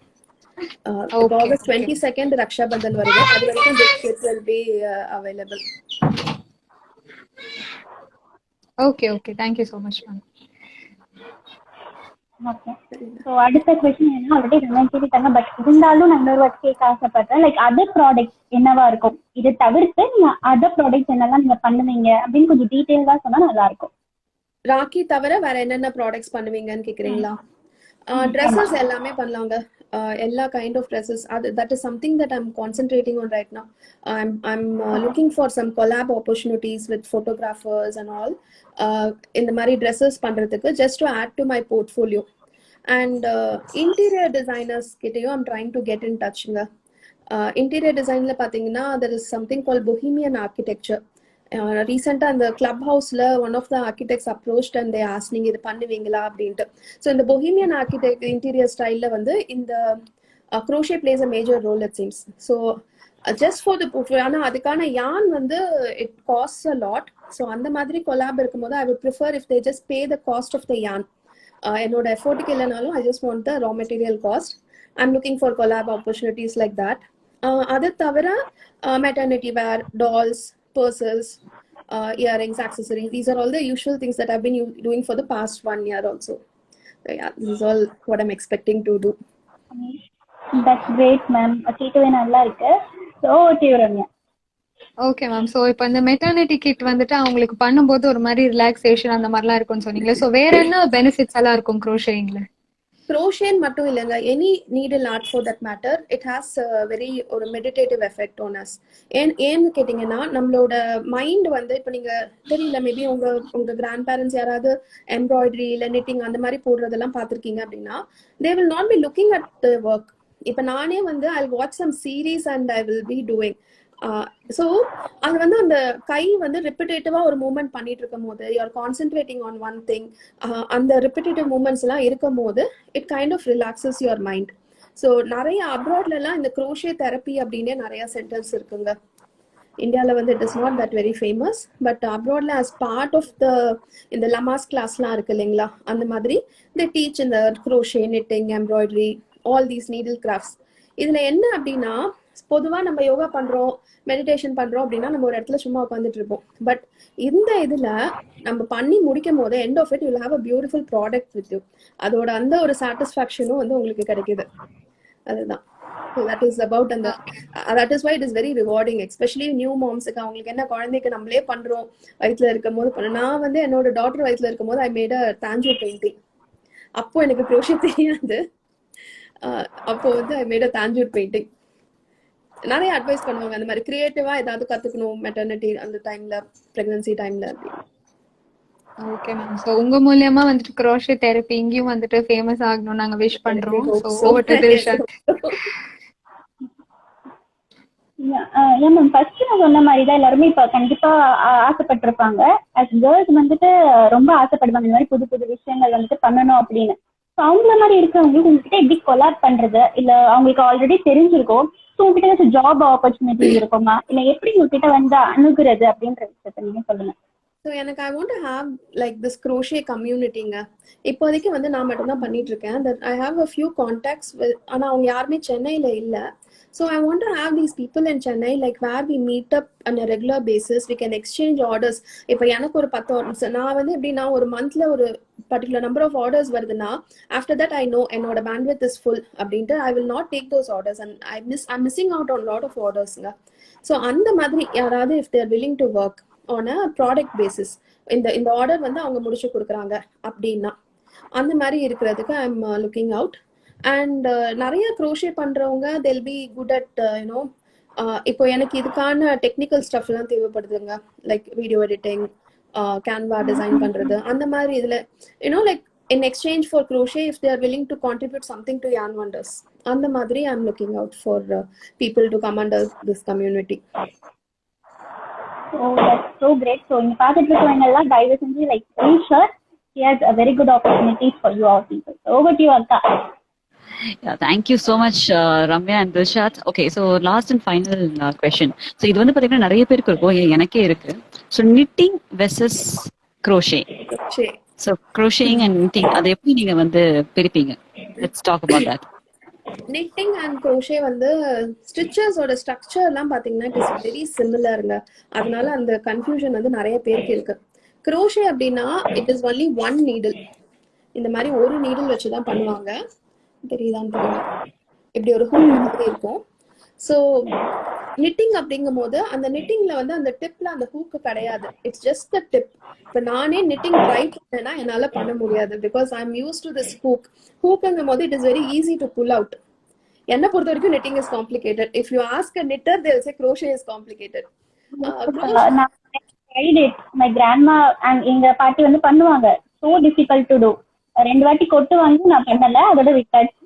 ஆகஸ்ட் 22 ரக்ஷாபந்தன் வருது, அது வரைக்கும் this kid will be available. Okay okay, thank you so much ma'am. Okay, so அடுத்த கொஸ்டின் என்ன, ஆல்ரெடி கேட்டாங்க பட் இருந்தாலும் நான் இன்னொரு வாட்டி கேட்க ஆசைப்படுறேன். லைக் அதர் ப்ராடக்ட் என்னவா இருக்கும், இதை தவிர்த்து நீங்க அதர் ப்ராடக்ட் என்னெல்லாம் நீங்க பண்ணுவீங்க அப்படின்னு கொஞ்சம் டீட்டெயிலா சொன்னா நல்லா இருக்கும். ராக்கி தவிர வேற என்னென்ன ப்ராடக்ட்ஸ் பண்ணுவீங்கன்னு கேக்குறீங்களா? ட்ரெஸ்ஸஸ் எல்லாமே பண்ணலாங்க, எல்லா kind of dresses. that is something that I'm concentrating on right now. I'm looking for some collab opportunities with photographers and all இந்த மாதிரி ட்ரெஸ்ஸஸ் பண்றதுக்கு, just to add to my portfolio. And interior designers கிட்டயும் I'm trying to get in touchங்க. interior designல பாத்தீங்கன்னா there is something called Bohemian Architecture. ரீசெண்டா அந்த club ஹவுஸ்ல one of the architects approached and they asked நீங்க இது பண்ணுவீங்களா அப்படின்ட்டு. ஸோ இந்த பொஹீமியன் ஆர்கிடெக்ட் இன்டீரியர் ஸ்டைல்ல வந்து இந்த crochet plays a major role it seems. So just for the, ஆனால் அதுக்கான யான் வந்து it cost a lot. So அந்த மாதிரி கொலாப் இருக்கும்போது I would prefer if they just pay the cost of the yarn. என்னோட எஃபோர்ட்டுக்கு இல்லைனாலும் I just want the raw material cost. I am looking for collab opportunities like that. அது தவிர maternity wear, dolls, purses, earrings, accessories, these are all the usual things that I've been doing for the past 1 year also. So yeah, this is all what I'm expecting to do. That's great ma'am, கேட்கவே நல்லா இருக்கு. So Ramya. Okay ma'am. So இப்போ இந்த maternity kit வந்துட்டு அவங்களுக்கு பண்ணும்போது ஒரு மாதிரி ரிலாக்ஸேஷன் அந்த மாதிரிலாம் இருக்கும்னு சொன்னீங்களே, ஸோ வேற என்ன பெனிஃபிட்ஸ் எல்லாம் இருக்கும் க்ரோஷேயிங்ல? Crochet மட்டும் இல்லைங்க, any needle art for that matter, it has very ஒரு மெடிடேட்டிவ் எஃபெக்ட் ஆன் அஸ். ஏன்னு கேட்டிங்கன்னா நம்மளோட மைண்ட் வந்து இப்போ நீங்கள் தெரியல, மேபி உங்கள் கிராண்ட் பேரண்ட்ஸ் யாராவது எம்ப்ராய்டரி இல்லை நிட்டிங் அந்த மாதிரி போடுறதெல்லாம் பார்த்துருக்கீங்க அப்படின்னா they will not be looking at the work. இப்போ நானே வந்து I watch some series and I will be doing. So அது வந்து அந்த கை வந்து ரிப்பிட்டேட்டிவா ஒரு மூவ்மெண்ட் பண்ணிட்டு இருக்கும் போது you're concentrating on one thing, அந்த ரிப்பிட்டேட்டிவ் மூவ்மெண்ட்ஸ் எல்லாம் இருக்கும் போது it kind of relaxes your mind. So நிறைய அப்ராட்ல எல்லாம் இந்த க்ரோஷே தெரப்பி அப்படின்னே நிறைய சென்டர்ஸ் இருக்குங்க. இந்தியாவில் வந்து it is not that very famous, but அப்ராட்ல ஆஸ் பார்ட் ஆஃப் த இந்த லமாஸ் கிளாஸ்லாம் இருக்கு இல்லைங்களா, அந்த மாதிரி தே டீச் இந்த crochet, knitting, embroidery, all these needle crafts. இதுல என்ன அப்படின்னா பொதுவா நம்ம யோகா பண்றோம், மெடிடேஷன் பண்றோம் அப்படின்னா நம்ம ஒரு இடத்துல சும்மா உட்காந்துட்டு இருப்போம். பட் இந்த இதுல நம்ம பண்ணி முடிக்கும் போது end of it you will have a beautiful product with you. அதோட அந்த ஒரு சாட்டிஸ்ஃபேக்ஷனும் வந்து உங்களுக்கு கிடைக்குது. அதுதான். So that is about and that is why it is very rewarding, especially new moms. அவங்களுக்கு என்ன குழந்தைக்கு நம்மளே பண்றோம், வயிற்றுல இருக்கும் போது நான் வந்து என்னோட டாட்டர் வயிற்றுல இருக்கும் போது I made a Tanjore painting. அப்போ எனக்கு க்ரோஷே தெரியாது, அப்போ வந்து I made a Tanjore painting. நிறைய அட்வைஸ் பண்ணுவாங்க அந்த மாதிரி கிரியேட்டிவா ஏதாவது கத்துக்கணும் மெட்டர்னிட்டி அந்த டைம்ல, பிரெக்னன்சி டைம்ல. Okay ma'am. சோ உங்க மூலமா வந்துட்டு க்ரோஷே தெரப்பி இங்கேயும் வந்துட்டு ஃபேமஸ் ஆகணும் நாங்க விஷ் பண்றோம். So over to Dilshad. Ma'am first நான் சொன்ன மாதிரி தான் எல்லாருமே இப்ப கண்டிப்பா ஆசைப்பட்டிருப்பாங்க. அஸ் கேர்ள்ஸ் வந்துட்டு ரொம்ப ஆசைப்படுவாங்க இந்த மாதிரி புது புது விஷயங்கள் வந்துட்டு பண்ணணும் அப்படின்னு. ஸோ அவங்கள மாதிரி இருக்கிறவங்களுக்கு உங்ககிட்ட எப்படி கொலாப் பண்றது, இல்ல அவங்களுக்கு ஆல்ரெடி தெரிஞ்சிருக்கும், ஸோ உங்ககிட்ட ஏதாச்சும் ஜாப் ஆப்பர்ச்சுனிட்டிஸ் இருக்குமா, இல்ல எப்படி உங்ககிட்ட வந்து அணுகுறது அப்படின்ற விஷயத்த நீங்க சொல்லுங்க. ஸோ எனக்கு I want to have like this crochet கம்யூனிட்டிங்க. இப்போதைக்கு வந்து நான் மட்டும் தான் பண்ணிட்டு இருக்கேன். That I have a few contacts with, ஆனால் அவங்க யாருமே சென்னையில் இல்லை. So I want to have these people in Chennai like where we meet up on a regular basis, we can exchange orders. இப்போ எனக்கு ஒரு 10 orders, நான் வந்து எப்படின்னா ஒரு மந்த்ல ஒரு பர்டிகுலர் நம்பர் ஆஃப் ஆர்டர்ஸ் வருதுன்னா ஆஃப்டர் தட் ஐ நோ என்னோட பேண்ட்வித் இஸ் ஃபுல் அப்படின்ட்டு I will not take those orders and I'm missing out on lot of ஆர்டர்ஸ்ங்க. ஸோ அந்த மாதிரி யாராவது if they're willing to work on a product basis, இந்த order வந்து அவங்க முடிச்சு கொடுக்குறாங்க அப்படின்னா அந்த மாதிரி இருக்கிறதுக்கு I am looking out. And நிறைய க்ரோஷே பண்றவங்க they'll be good at you know, இப்போ எனக்கு இதுக்கான டெக்னிக்கல் ஸ்டஃப் எல்லாம் தேவைப்படுதுங்க, like video editing, Canva design பண்றது, அந்த மாதிரி இதுல you know like in exchange for crochet if they are willing to contribute something to Yarn Wonders, அந்த மாதிரி I'm looking out for people to come under this community. Oh, that's so great. So in பார்த்துட்டு இருக்கவங்க எல்லாம் தயவு செஞ்சு like very sure he has a very good opportunities for you all people. So over to you, Akka. Yeah, thank you so much, Ramya and Dilshad. Okay, so last and final question. So இது வந்து பாத்தீங்கன்னா நிறைய பேருக்கு இருக்கும், எனக்கே இருக்கு. So knitting versus crochet. Crochet. So crocheting and knitting, அதை எப்படி நீங்க வந்து பிரிப்பீங்க? Let's talk about that. knitting and crochet வந்து ஸ்டிச்சஸ் ஓட ஸ்ட்ரக்சர் எல்லாம் பாத்தீங்கன்னா இட் இஸ் வெரி சிமிலருங்க. அதனால அந்த கன்ஃபியூஷன் வந்து நிறைய பேருக்கு இருக்கு. crochet அப்படின்னா it is only one needle, இந்த மாதிரி ஒரு நீடில் வச்சுதான் பண்ணுவாங்க. தெரியுதான்னு தெரியல, இப்படி ஒரு ஹூக் மாதிரி இருக்கும். ஸோ knitting அப்படிங்கும் போது அந்த knittingல வந்து அந்த டிப்ல அந்த ஹூக்கு கிடையாது, இட்ஸ் ஜஸ்ட் த டிப். இப்போ நானே knitting ட்ரை பண்ணேன்னா என்னால பண்ண முடியாது because I am use to this hook. ஹூக்குங்கும் போது it is very easy to pull out. என்ன பொறுத்த வரைக்கும் knitting is complicated. If you ask a knitter, they will say crochet is complicated. நான் tried it. My grandma and எங்க பாட்டி வந்து பண்ணுவாங்க. So difficult to do. 2 வாட்டி கொட்டு வாங்கி நான் பண்ணல, அதோட விட்டாச்சு.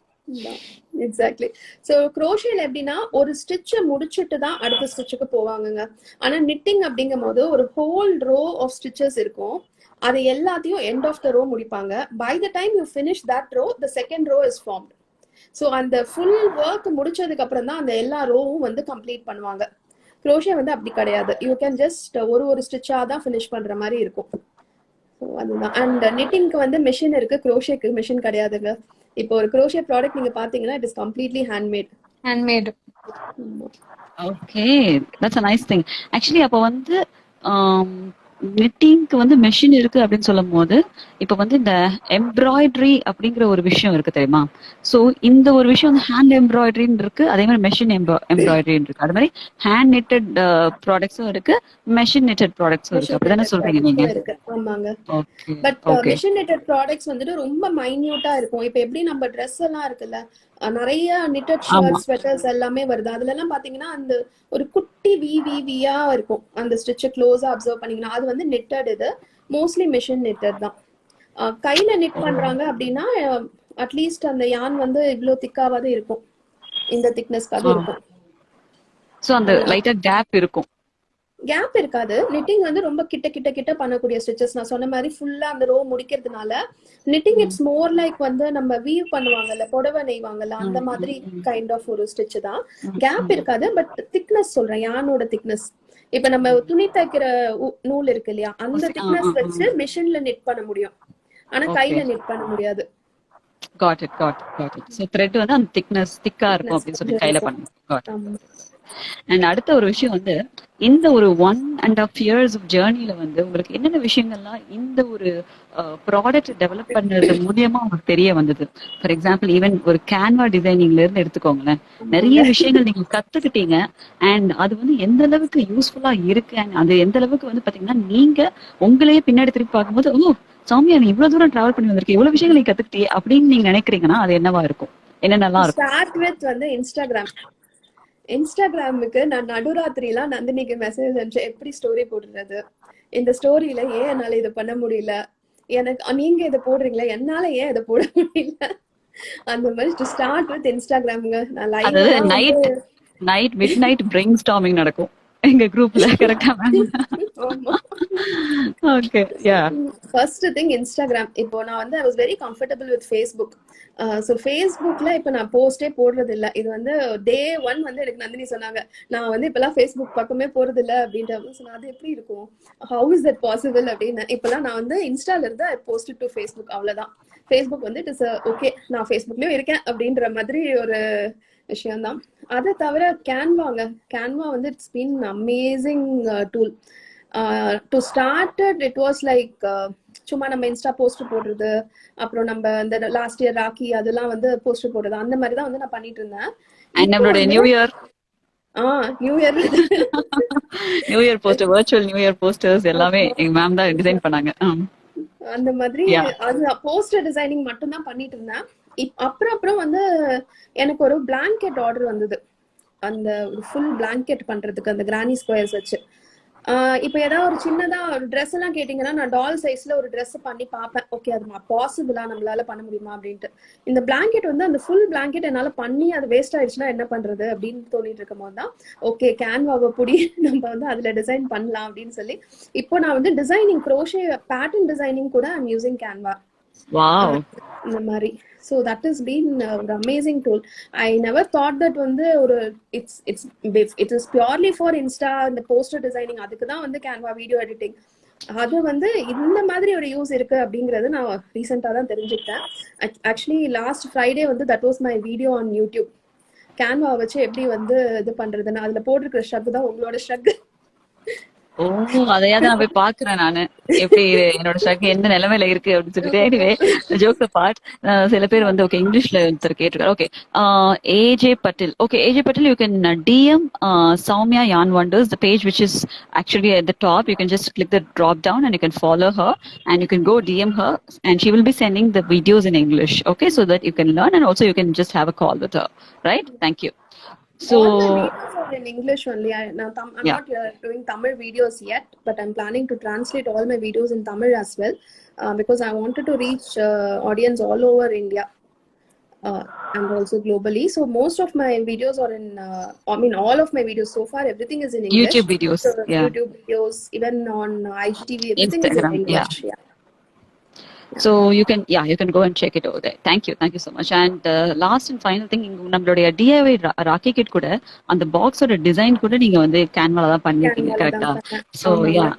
எக்ஸாக்ட்லி. ஸோ crochetல எப்படின்னா ஒரு ஸ்டிச்சை முடிச்சுட்டு தான் அடுத்த ஸ்டிச்சுக்கு போவாங்கங்க. ஆனா knitting அப்படிங்கும் போது ஒரு ஹோல் ரோ ஆஃப் ஸ்டிச்சஸ் இருக்கும், அது எல்லாத்தையும் எண்ட் ஆஃப் த ரோ முடிப்பாங்க. By the time you finish that row the second row is formed. So அந்த ஃபுல் ஒர்க் முடிச்சதுக்கு அப்புறம் தான் அந்த எல்லா ரோவும் வந்து கம்ப்ளீட் பண்ணுவாங்க. crochet வந்து அப்படி கிடையாது, யூ கேன் ஜஸ்ட் ஒரு ஸ்டிச்சா தான் ஃபினிஷ் பண்ற மாதிரி இருக்கும். ஸோ அதுதான். அண்ட் knittingக்கு வந்து மிஷின் இருக்கு, crochetக்கு மிஷின் கிடையாதுங்க. இப்போ ஒரு crochet ப்ராடக்ட் நீங்க பாத்தீங்கன்னா it is completely handmade. Okay, that's a nice thing. Actually அப்போ வந்து knittingக்கு வந்து மெஷின் இருக்கு அப்படின்னு சொல்லும் போது இப்ப வந்து இந்த எம்ப்ராய்டரி அப்படிங்கிற ஒரு விஷயம் இருக்கு தெரியுமா? சோ இந்த ஒரு விஷயம் வந்து ஹேண்ட் எம்ப்ராய்டரின்னு இருக்கு, அதே மாதிரி மெஷின் எம்ப்ராய்டரின்னு இருக்கு. அது மாதிரி ஹேண்ட் knitted ப்ராடக்ட்ஸும் இருக்கு, மெஷின் knitted ப்ராடக்ட்ஸும் இருக்கு. அப்படிதானே சொல்றீங்க நீங்க? ஆமாங்க. Okay but okay. Machine knitted products வந்துட்டு ரொம்ப மைன்யூட்டா இருக்கும். இப்போ எப்படி நம்ம ட்ரெஸ் எல்லாம் இருக்குல்ல, நிறைய knitted ஷர்ட்ஸ் ஸ்வெட்டர்ஸ் எல்லாமே வருது, அதுல எல்லாம் பாத்தீங்கன்னா அந்த ஒரு குட்டி வியா இருக்கும். அந்த ஸ்டிச் க்ளோஸா அப்சர்வ் பண்ணீங்கன்னா அது வந்து knitted. இது மோஸ்ட்லி மெஷின் knitted தான். கையில knit பண்றாங்க அப்படின்னா அட்லீஸ்ட் அந்த யான் வந்து இவ்வளவு திக்காவது இருக்கும், இந்த திக்னஸ்க்காக இருக்கும். சோ அந்த லைட்டா கேப் இருக்கும். கேப் இருக்காது. knitting வந்து ரொம்ப கிட்ட பண்ணக்கூடிய ஸ்டிச்சஸ். நான் சொன்ன மாதிரி ஃபுல்லா அந்த ரோ முடிக்கிறதுனால knitting இட்ஸ் மோர் லைக் வந்து நம்ம வீவ் பண்ணுவாங்கல்ல, புடவை நெய்வாங்கல்ல, அந்த மாதிரி கைண்ட் ஆஃப் ஒரு ஸ்டிச் தான். கேப் இருக்காது. பட் திக்னஸ் சொல்றேன், யானோட திக்னஸ். இப்ப நம்ம துணி தைக்கிற நூல் இருக்கு இல்லையா, அந்த திக்னஸ் வச்சு மிஷின்ல knit பண்ண முடியும், ஆனா கையில knit பண்ண முடியாது. Got it. So thread வந்து அந்த திக்கா இருக்கும் அப்படின்னு சொல்லி கையில பண்ணுவோம். அண்ட் அடுத்த ஒரு விஷயம் வந்து இந்த ஒரு 1.5 years ஜேர்னில வந்து உங்களுக்கு என்னென்ன விஷயங்கள்லாம் இந்த ஒரு ப்ராடக்ட் டெவலப் பண்ணது மூலியமா உங்களுக்கு தெரிய வந்தது? ஃபார் எக்ஸாம்பிள் ஈவன் ஒரு கேன்வா டிசைனிங்ல இருந்து எடுத்துக்கோங்களேன், நிறைய விஷயங்கள் நீங்க கத்துக்கிட்டீங்க. அண்ட் அது வந்து எந்த அளவுக்கு யூஸ்ஃபுல்லா இருக்கு, அண்ட் அது எந்த அளவுக்கு வந்து பாத்தீங்கன்னா நீங்க உங்களையே பின்னாடி திருப்பி பார்க்கும்போது ஓ சௌமியா நீ இவ்வளவு தூரம் டிராவல் பண்ணி வந்திருக்கீங்க, இவ்வளவு விஷயங்கள் நீ கத்துக்கிட்டே அப்படின்னு நீங்க நினைக்கிறீங்கன்னா அது என்னவா இருக்கும், என்னென்னலாம் இருக்கும்? ஸ்டார்ட் வித் வந்து இன்ஸ்டாகிராமுக்கு நான் நடுராத்திரிலாம் நந்தினிக்கு மெசேஜ் அனுப்பிச்சேன், எப்படி ஸ்டோரி போடுறது, இந்த ஸ்டோரியில ஏன் என்னால இதை பண்ண முடியல, எனக்கு நீங்க இதை போடுறீங்களா, என்னால ஏன் இதை போட முடியல, அந்த மாதிரி டு ஸ்டார்ட் வித் இன்ஸ்டாகிராமுங்க. நான் live night midnight brainstorming நடக்கும் எங்க குரூப்ல. கரெக்டா? ஆமா. Okay. Yeah. First thing Instagram. இப்போ நான் வந்து I was very comfortable with Facebook. So ஃபேஸ்புக்ல இப்போ நான் போஸ்டே போடுறது இல்ல. இது வந்து டே 1 வந்து எனக்கு நந்தினி சொன்னாங்க, நான் வந்து இப்பெல்லாம் ஃபேஸ்புக் பக்கமே போறது இல்ல அப்படின்ற மாதிரி சொன்னா. அது எப்படி இருக்கும், ஹவு இஸ் தட் பாசிபிள் அப்படின்னு. இப்பெல்லாம் நான் வந்து இன்ஸ்டால இருந்து ஐ போஸ்ட் டு ஃபேஸ்புக், அவ்வளவுதான். ஃபேஸ்புக் வந்து இட் இஸ் ஓகே, நான் ஃபேஸ்புக்லயும் இருக்கேன் அப்படின்ற மாதிரி ஒரு விஷயம்தான். அதை தவிர கேன்வாங்க. கேன்வா வந்து it's been amazing tool. To started it was like சும்மா நம்ம இன்ஸ்டா போஸ்ட் போடுறது, அப்புறம் நம்ம இந்த லாஸ்ட் இயர் ராக்கி அதெல்லாம் வந்து போஸ்ட் போடுறது, அந்த மாதிரி தான் வந்து நான் பண்ணிட்டு இருந்தேன். அண்ட் நம்மளுடைய new year new year new year poster, virtual new year posters எல்லாமே எங்க மேம் தான் டிசைன் பண்ணாங்க. அந்த மாதிரி அது போஸ்டர் டிசைனிங் மட்டும் தான் பண்ணிட்டு இருந்தேன். அப்புறம் வந்து எனக்கு ஒரு பிளாங்கெட் ஆர்டர் வந்தது, அந்த ஒரு ஃபுல் பிளாங்கெட் பண்றதுக்கு, அந்த கிரானி ஸ்கொயர்ஸ் வச்சு. இப்போ ஏதாவது ஒரு சின்னதா ஒரு ட்ரெஸ் எல்லாம் கேட்டீங்கன்னா நான் டால் சைஸ்ல ஒரு ட்ரெஸ் பண்ணி பார்ப்பேன். ஓகே, அது பாசிபிளா நம்மளால பண்ண முடியுமா அப்படின்ட்டு. இந்த பிளாங்கெட் வந்து அந்த ஃபுல் பிளாங்கெட் என்னால பண்ணி அது வேஸ்ட் ஆயிடுச்சுன்னா என்ன பண்றது அப்படின்னு தோணிட்டு இருக்கும் போது தான் ஓகே, கேன்வாவை புடி, நம்ம வந்து அதுல டிசைன் பண்ணலாம் அப்படின்னு சொல்லி இப்போ நான் வந்து டிசைனிங், க்ரோஷே பேட்டர்ன் டிசைனிங் கூட ஐம் யூசிங் கேன்வா. வாவ். இந்த மாதிரி. So that has been an amazing tool. I never thought that வந்து ஒரு it is purely for Insta and the poster designing, அதுக்கு தான் வந்து Canva வீடியோ எடிட்டிங். அது வந்து இந்த மாதிரி ஒரு யூஸ் இருக்கு அப்படிங்கறது நான் ரீசெண்டா தான் தெரிஞ்சுக்கிட்டேன். ஆக்சுவலி லாஸ்ட் ஃப்ரைடே வந்து that was my video on YouTube. Canva வச்சு எப்படி வந்து இது பண்றதுன்னு அதுல போட்டிருக்கிற ஷக் தான் உங்களோட ஷக். ஓ, அதையாவது நான் போய் பாக்குறேன் நானு, எப்படி என்னோட ஷர்ட் எந்த நிலைமையில இருக்கு அப்படின்னு சொல்லிட்டு. எனிவே, ஜோக்ஸ் அபார்ட், சில பேர் வந்து ஓகே இங்கிலீஷ்ல ஒருத்தர் கேட்டிருக்காரு. Okay, AJ Patil. Okay, AJ Patil, you can DM Soumya yarn wonders, the page which is actually at the top. You can just click the drop down and you can follow her and you can go DM her and she will be sending the videos in English, okay, so that you can learn and also you can just have a call with her, right? Thank you. So all my videos are in English only. I'm not doing Tamil videos yet, but I'm planning to translate all my videos in Tamil as well, because I wanted to reach audience all over India and also globally. So most of my videos are in all of my videos so far, everything is in English. YouTube videos, so YouTube videos, even on IGTV, everything Instagram, is in English. So you can go and check it over there. Thank you so much. And last and final thing, நம்மளுடைய DIY rakhi kit கூட அந்த பாக்ஸோட design கூட நீங்க வந்து கேன்வால தான் பண்ணிருக்கீங்க, கரெக்ட்டா? So yeah,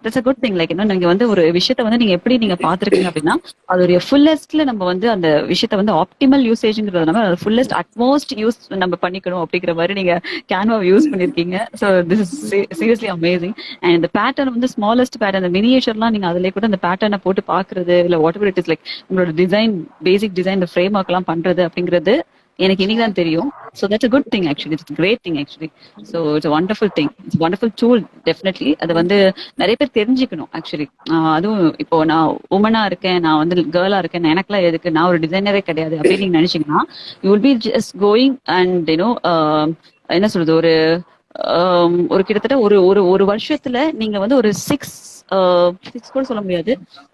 that's a good thing. Like, நீங்க வந்து ஒரு விஷயத்தை வந்து நீங்க எப்படி நீங்க பாத்துருக்கீங்க அப்படின்னா அதோடைய ஃபுல்லஸ்ட்ல நம்ம வந்து அந்த விஷயத்தை வந்து ஆப்டிமல் யூசேஜ்ங்கிறது நம்ம ஃபுல்லஸ்ட் அட்மோஸ்ட் யூஸ் நம்ம பண்ணிக்கணும் அப்படிங்கிற மாதிரி நீங்க கேன்வா யூஸ் பண்ணிருக்கீங்க. So this is seriously amazing. And இந்த பேட்டர்ன் வந்து ஸ்மாலஸ்ட் பேட்டர்ன், அந்த மினியேச்சர்லாம் நீங்க அதுல கூட அந்த பேட்டர்னை போட்டு பாக்குறது இல்ல what ever it is, like உங்களோட டிசைன், பேசிக் டிசைன், இந்த ஃப்ரேம் ஒர்க் எல்லாம் பண்றது அப்படிங்கிறது எனக்கு இன்னைக்கு தான் தெரியும். So that's a good thing actually. It's a great thing actually. So it's a wonderful thing. It's a wonderful tool definitely. அது வந்து நிறைய பேர் தெரிஞ்சுக்கணும் ஆக்சுவலி. அதுவும் இப்போ நான் உமனா இருக்கேன், நான் வந்து கேர்ளா இருக்கேன், எனக்குலாம் எதுக்கு, நான் ஒரு டிசைனரே கிடையாது அப்படின்னு நீங்க நினைச்சீங்கன்னா you will be just going and என்ன சொல்றது, ஒரு கிட்டத்தட்ட ஒரு வருஷத்துல நீங்க வந்து ஒரு 6 கூட சொல்ல முடியாது,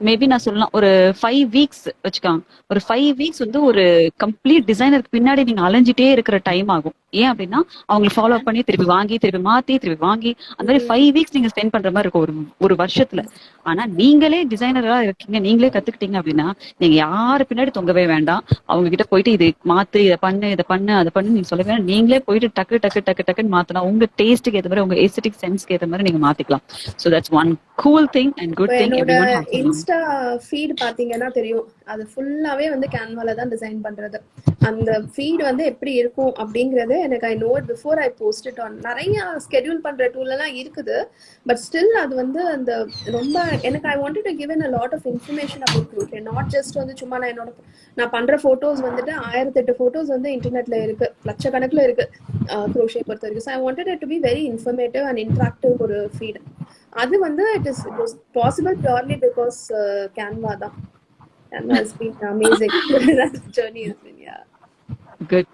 மேபி நான் சொல்லலாம் ஒரு 5 வீக்ஸ் வச்சுக்காங்க. ஒரு 5 வீக்ஸ் வந்து ஒரு கம்ப்ளீட் டிசைனருக்கு பின்னாடி நீங்க அலைஞ்சிட்டே இருக்கிற டைம் ஆகும். ஏன் அப்படின்னா அவங்களை ஃபாலோ பண்ணி திருப்பி வாங்கி திருப்பி மாத்தி திருப்பி வாங்கி அந்த மாதிரி 5 வீக்ஸ் நீங்க ஸ்பெண்ட் பண்ற மாதிரி இருக்கும் ஒரு வருஷத்துல. ஆனா நீங்களே டிசைனரா இருக்கீங்க, நீங்களே கத்துக்கிட்டீங்க அப்படின்னா நீங்க யாரு பின்னாடி தொங்கவே வேண்டாம். அவங்க கிட்ட போயிட்டு இது மாத்து, இதை பண்ணு, அதை பண்ணு நீங்க சொல்ல வேண்டாம். நீங்களே போயிட்டு டக்கு டக்கு டக்கு டக்குன்னு மாத்தினா உங்க டேஸ்ட்டுக்கு ஏற்ற மாதிரி, உங்க எஸ்தெட்டிக் சென்ஸ்க்கு ஏற்ற மாதிரி நீங்க மாத்திக்கலாம். So that's one cool thing and good thing. என்னோட இன்ஸ்டா ஃபீட் பாத்தீங்கன்னா தெரியும், அது ஃபுல்லாவே வந்து கேன்வால தான் டிசைன் பண்றது. அந்த ஃபீட் வந்து எப்படி இருக்கும் அப்படிங்கறது எனக்கு I know it before I post it on. நிறைய ஸ்கெடியூல் பண்ற டூல் எல்லாம் இருக்குது, பட் ஸ்டில் அது வந்து அந்த ரொம்ப எனக்கு ஐ wanted to give a lot of information about crochet, not just வந்து சும்மா நான் பண்ற போட்டோஸ் வந்துட்டு 1008 போட்டோஸ் வந்து இன்டர்நெட்ல இருக்கு, லட்சக்கணக்குல இருக்கு crochet பொறுத்த வரைக்கும். So I wanted it to be very informative and interactive ஒரு ஃபீட். அது வந்து it was possible purely because Canva தான். Canva has been amazing. That journey has been, yeah. Good.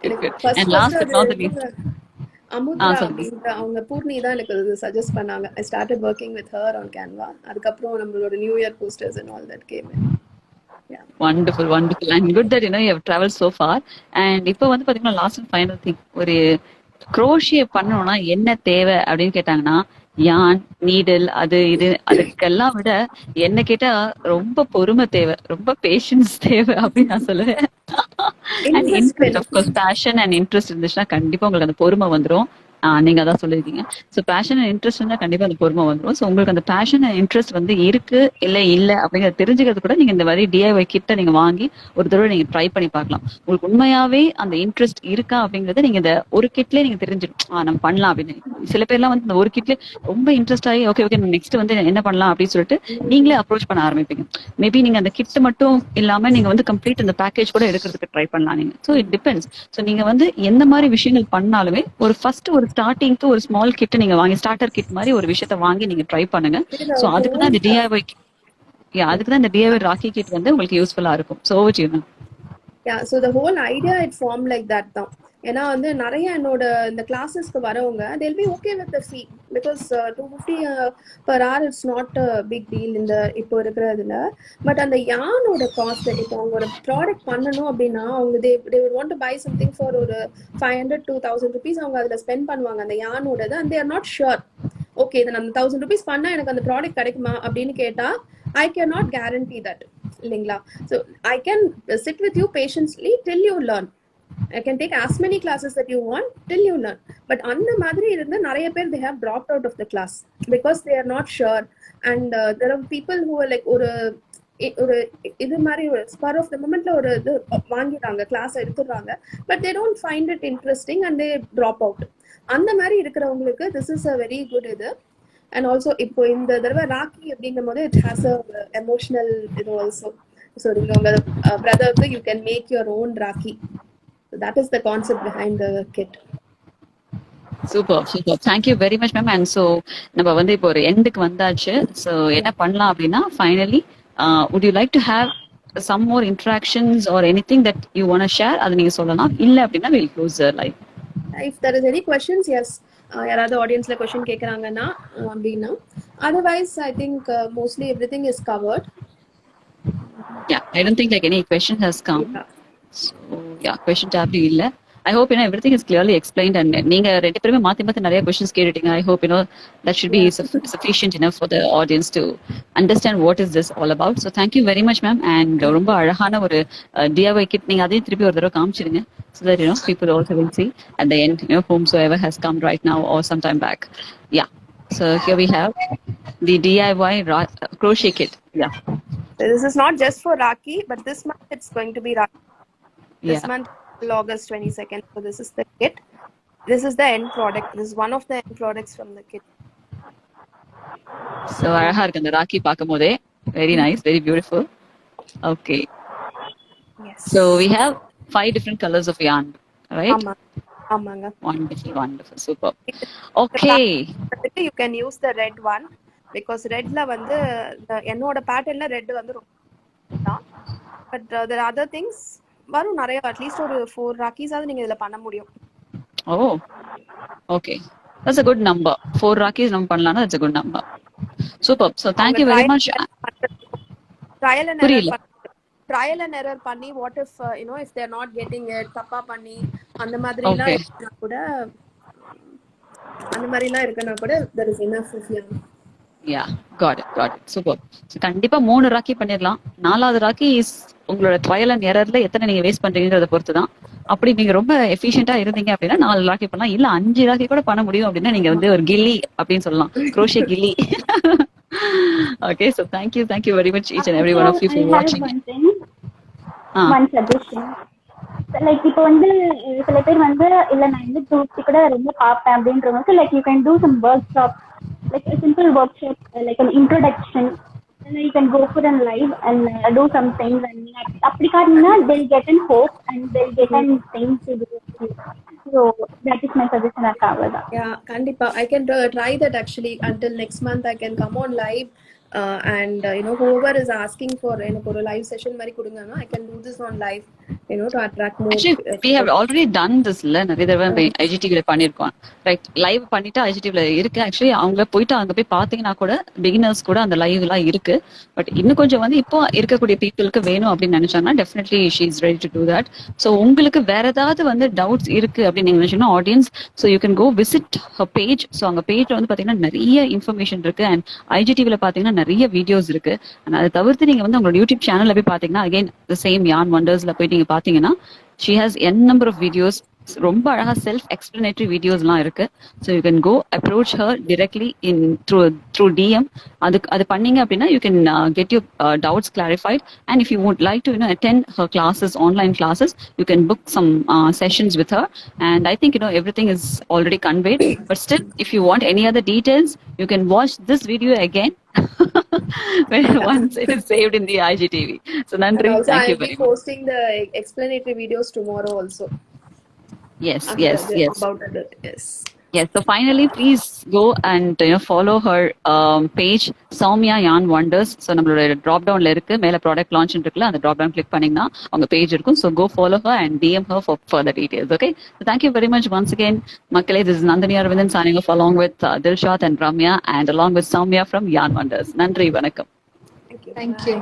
And last but not the least, அமுத்ரா அப்படின்ற அவங்க பூர்ணி தான் எனக்கு suggest பண்ணாங்க. I started working with her on Canva. அதுக்கப்புறம் நம்மளோட new year posters and all that came in. Yeah. Wonderful and good that you have traveled so far. And இப்போ வந்து பாத்தீங்கன்னா லாஸ்ட் அண்ட் ஃபைனல் திங், ஒரு crochet பண்ணணும்னா என்ன தேவை அப்படின்னு கேட்டாங்கன்னா யான் நீடில் அது இது அதுக்கெல்லாம் விட என்ன கேட்டா ரொம்ப பொறுமை தேவை, ரொம்ப பேஷன்ஸ் தேவை அப்படின்னு நான் சொல்லுவேன். And interest, investment. Of course passion and interest இருந்துச்சுன்னா கண்டிப்பா உங்களுக்கு அந்த பொறுமை வந்துரும். நீங்க அதான் சொல்லிருக்கீங்க. ஸோ பேஷன் அண்ட் இன்ட்ரெஸ்ட் இருந்தா கண்டிப்பா அந்த பொறுமை வந்துரும். ஸோ உங்களுக்கு அந்த பேஷன் அண்ட் இன்ட்ரெஸ்ட் வந்து இருக்கு இல்ல அப்படிங்கறத தெரிஞ்சுக்கிறது கூட நீங்க இந்த மாதிரி டிஐஒய் கிட்ட நீங்க வாங்கி ஒரு தடவை நீங்க ட்ரை பண்ணி பார்க்கலாம். உங்களுக்கு உண்மையாவே அந்த இன்ட்ரெஸ்ட் இருக்கா அப்படிங்கறத நீங்க இந்த ஒரு கிட்லயே நீங்க தெரிஞ்சிடும், நம்ம பண்ணலாம் அப்படின்னு. சில பேர்லாம் வந்து இந்த ஒரு கிட்ல ரொம்ப இன்ட்ரெஸ்ட் ஆகி ஓகே ஓகே நெக்ஸ்ட் வந்து என்ன பண்ணலாம் அப்படின்னு சொல்லிட்டு நீங்களே அப்ரோச் பண்ண ஆரம்பிப்பீங்க. மேபி நீங்க அந்த கிட் மட்டும் இல்லாம நீங்க வந்து கம்ப்ளீட் அந்த பேக்கேஜ் கூட எடுக்கிறதுக்கு ட்ரை பண்ணலாம் நீங்க. So it depends. ஸோ நீங்க வந்து எந்த மாதிரி விஷயங்கள் பண்ணாலுமே ஒரு ஃபர்ஸ்ட் ஒரு ஸ்டார்டிங்க்கு ஒரு ஸ்மால் கிட் நீங்க வாங்கி ஸ்டார்டர் கிட் மாதிரி ஒரு விஷயத்த வாங்கி நீங்க ட்ரை பண்ணுங்க. ஸோ அதுக்கு தான் இந்த டிஐஒய், அதுக்கு தான் இந்த டிஐஒய் ராக்கி கிட் வந்து உங்களுக்கு யூஸ்ஃபுல்லா இருக்கும். So over to you. Yeah, so the whole idea it form like that தான். ஏன்னா வந்து நிறைய என்னோட இந்த கிளாஸஸ்க்கு வரவங்க they'll be okay with the fee because 250 per hour it's not a big deal இந்த இப்போ இருக்கிறதுல. பட் அந்த யானோட காஸ்ட், இப்போ அவங்க ஒரு ப்ராடக்ட் பண்ணணும் அப்படின்னா அவங்க they would want to buy something for ஒரு 500 to 1000 rupees அவங்க அதில் ஸ்பெண்ட் பண்ணுவாங்க அந்த யானோடது. and they are not sure okay இதை நம்ம 1000 rupees பண்ணா எனக்கு அந்த ப்ராடக்ட் கிடைக்குமா அப்படின்னு கேட்டா I cannot guarantee that இல்லைங்களா. so I can sit with you patiently till you learn. I can take as many classes that you want till you learn. But அந்த மாதிரி இருந்து நிறைய பேர் they have dropped out of the class because they are not sure. and there are people who are like ஒரு இது மாதிரி ஒரு spur of the மூமெண்ட்ல ஒரு இது வாங்கிடுறாங்க, கிளாஸ் எடுத்துடுறாங்க, but they don't find it interesting and they drop out. அந்த மாதிரி இருக்கிறவங்களுக்கு this is a very good இது. அண்ட் ஆல்சோ இப்போ இந்த தடவை ராக்கி அப்படிங்கும் போது இட் ஹாஸ் அ எமோஷனல் இது ஆல்சோ. ஸோ நீங்க உங்க பிரதருக்கு you can make your own Rakhi. That is the concept behind the kit. Super super, thank you very much ma'am. And so நம்ம வந்து இப்போ ஒரு எண்டுக்கு வந்தாச்சு. ஸோ என்ன பண்ணலாம் அப்படின்னா finally would you like to have some more interactions or anything that you want to share? அதை நீங்க சொல்லலாம். இல்லை அப்படின்னா we'll close the live. If there is any questions, yes. யாராவது ஆடியன்ஸ்ல கொஸ்டின் கேட்குறாங்கன்னா அப்படின்னா, otherwise I think mostly every thing is covered. Yeah, I don't think like any question has come. So yeah, question tab இல்ல. I hope everything is clearly explained and நீங்க ரெண்டு பேருமே மாத்தி நிறைய questions கேட்டுட்டீங்க. I hope that should be sufficient enough for the audience to understand what is this all about. So thank you very much ma'am. and ரொம்ப அழகான ஒரு DIY kit நீங்க அதையும் திருப்பி ஒரு தடவை காமிச்சிருங்க so that people also will see at the end whomsoever has come right now or sometime back. Yeah, so here we have the DIY crochet kit. Yeah, this is not just for Rakhi, but this month it's going to be Rakhi. This month August 22nd. So this is the kit. This is the end product. This is one of the end products from the kit. So அழகா இருக்கு அந்த rakhi பாக்கும்போதே. Very nice, very beautiful. Okay. Yes. So we have 5 different colors of yarn, right? ஆமாங்க. Wonderful, wonderful, super. Okay. You can use the red one because redல வந்து என்னோட பேட்டர்ன்ல red வந்து ரொம்ப but the other things வரும் நிறைய. அட்லீஸ்ட் ஒரு 4 ராக்கிஸாவது நீங்க இதுல பண்ண முடியும். Oh, okay, that's a good number. 4 Rocky's நம்ம பண்ணலாம்னா that's a good number. Super. So thank you very much. Trial and error பண்ணி what if if they are not getting it, தப்பா பண்ணி அந்த மாதிரிலாம் இருக்கனா கூட அந்த மாதிரிலாம் இருக்கனா கூட there is enough of yarn. Yeah, got it, super. So கண்டிப்பா 3 ராக்கி பண்ணிரலாம். 4வது ராக்கி உங்களோட ட்ரையல் அண்ட் எரர்ல எத்தனை நீங்க வேஸ்ட் பண்றீங்கறத பொறுத்து தான். அப்படி நீங்க ரொம்ப எஃபிஷியன்ட்டா இருந்தீங்க அப்படின்னா 4 ராக்கி பண்ணலாம், இல்ல 5 ராக்கி கூட பண்ண முடியும் அப்படின்னா நீங்க வந்து ஒரு கில்லி அப்படின்னு சொல்லலாம், crochet Ghilli. Okay, so thank you very much each and every one of you for watching. One suggestion. Like இப்போ வந்து சில பேர் வந்து இல்ல நான் வந்து தூக்கி கூட ரொம்ப பாப்பேன் அப்படின்றவங்க, like you can do some workshop, like a simple workshop, like an introduction, and you can go for a live and do some things and அப்படி காரணம்னா they'll get in hope and they'll get in things to do. So that is my suggestion. Yeah, kandipa I can try that actually. Until next month I can come on live and whoever is asking for எனக்கு ஒரு live session மாதிரி கொடுங்கன்னா I can do this on live to attract more. Actually, we have already done this இல்ல நிறைய தடவை ஐஜிடிவில பண்ணிருக்கோம். Right, live பண்ணிட்டு ஐஜிடிவில இருக்கு. Actually அவங்க போயிட்டு அங்க போய் பாத்தீங்கன்னா கூட பிகினர்ஸ் கூட அந்த லைவ் எல்லாம் இருக்கு. பட் இன்னும் கொஞ்சம் வந்து இப்போ இருக்கக்கூடிய பீப்புளுக்கு வேணும் அப்படின்னு நினைச்சாங்கன்னா definitely she is ready to do that. So உங்களுக்கு வேற ஏதாவது வந்து டவுட்ஸ் இருக்கு அப்படின்னு நீங்க நினைச்சீங்கன்னா audience, so you can go visit her page. So அங்க பேஜ்ல வந்து பாத்தீங்கன்னா நிறைய இன்ஃபர்மேஷன் இருக்கு. அண்ட் ஐஜிடிவில பாத்தீங்கன்னா நிறைய வீடியோஸ் இருக்கு. அண்ட் அதை தவிர்த்து நீங்க வந்து உங்களோட யூடியூப் சேனல்ல போய் பாத்தீங்கன்னா அகைன் த சேம் யான் வண்டர்ஸ்ல போய் நீங்க பாத்தீங்கன்னா she has n number of videos. ரொம்ப அழகா செல்ஃப் எக்ஸ்பிளனேட்டரி வீடியோஸ்லாம் இருக்கு. So you can go approach her directly in through DM. அது பண்ணீங்க அப்படின்னா you can get your doubts clarified. And if you would like to attend her classes, online classes, you can book some sessions with her. And I think everything is already conveyed. But still, if you want any other details, you can watch this video again once it is saved in the IGTV. So Nandri, And also thank you I'll be very much. posting the explanatory videos tomorrow also. Yes, After yes, yes. About it, yes. Yes, so finally, please go and follow her page, Soumya Yarn Wonders. So நம்மளோட drop downல இருக்கு, மேல product launch இருக்குல்ல, அந்த drop down click பண்ணீங்கன்னா உங்க page இருக்கும். So go follow her and DM her for further details. Okay. So thank you very much once again, மக்களே. This is Nandini Aravindan signing off along with Dilshad and Ramya and along with Soumya from Yarn Wonders. நன்றி, வணக்கம். Thank you. Thank you.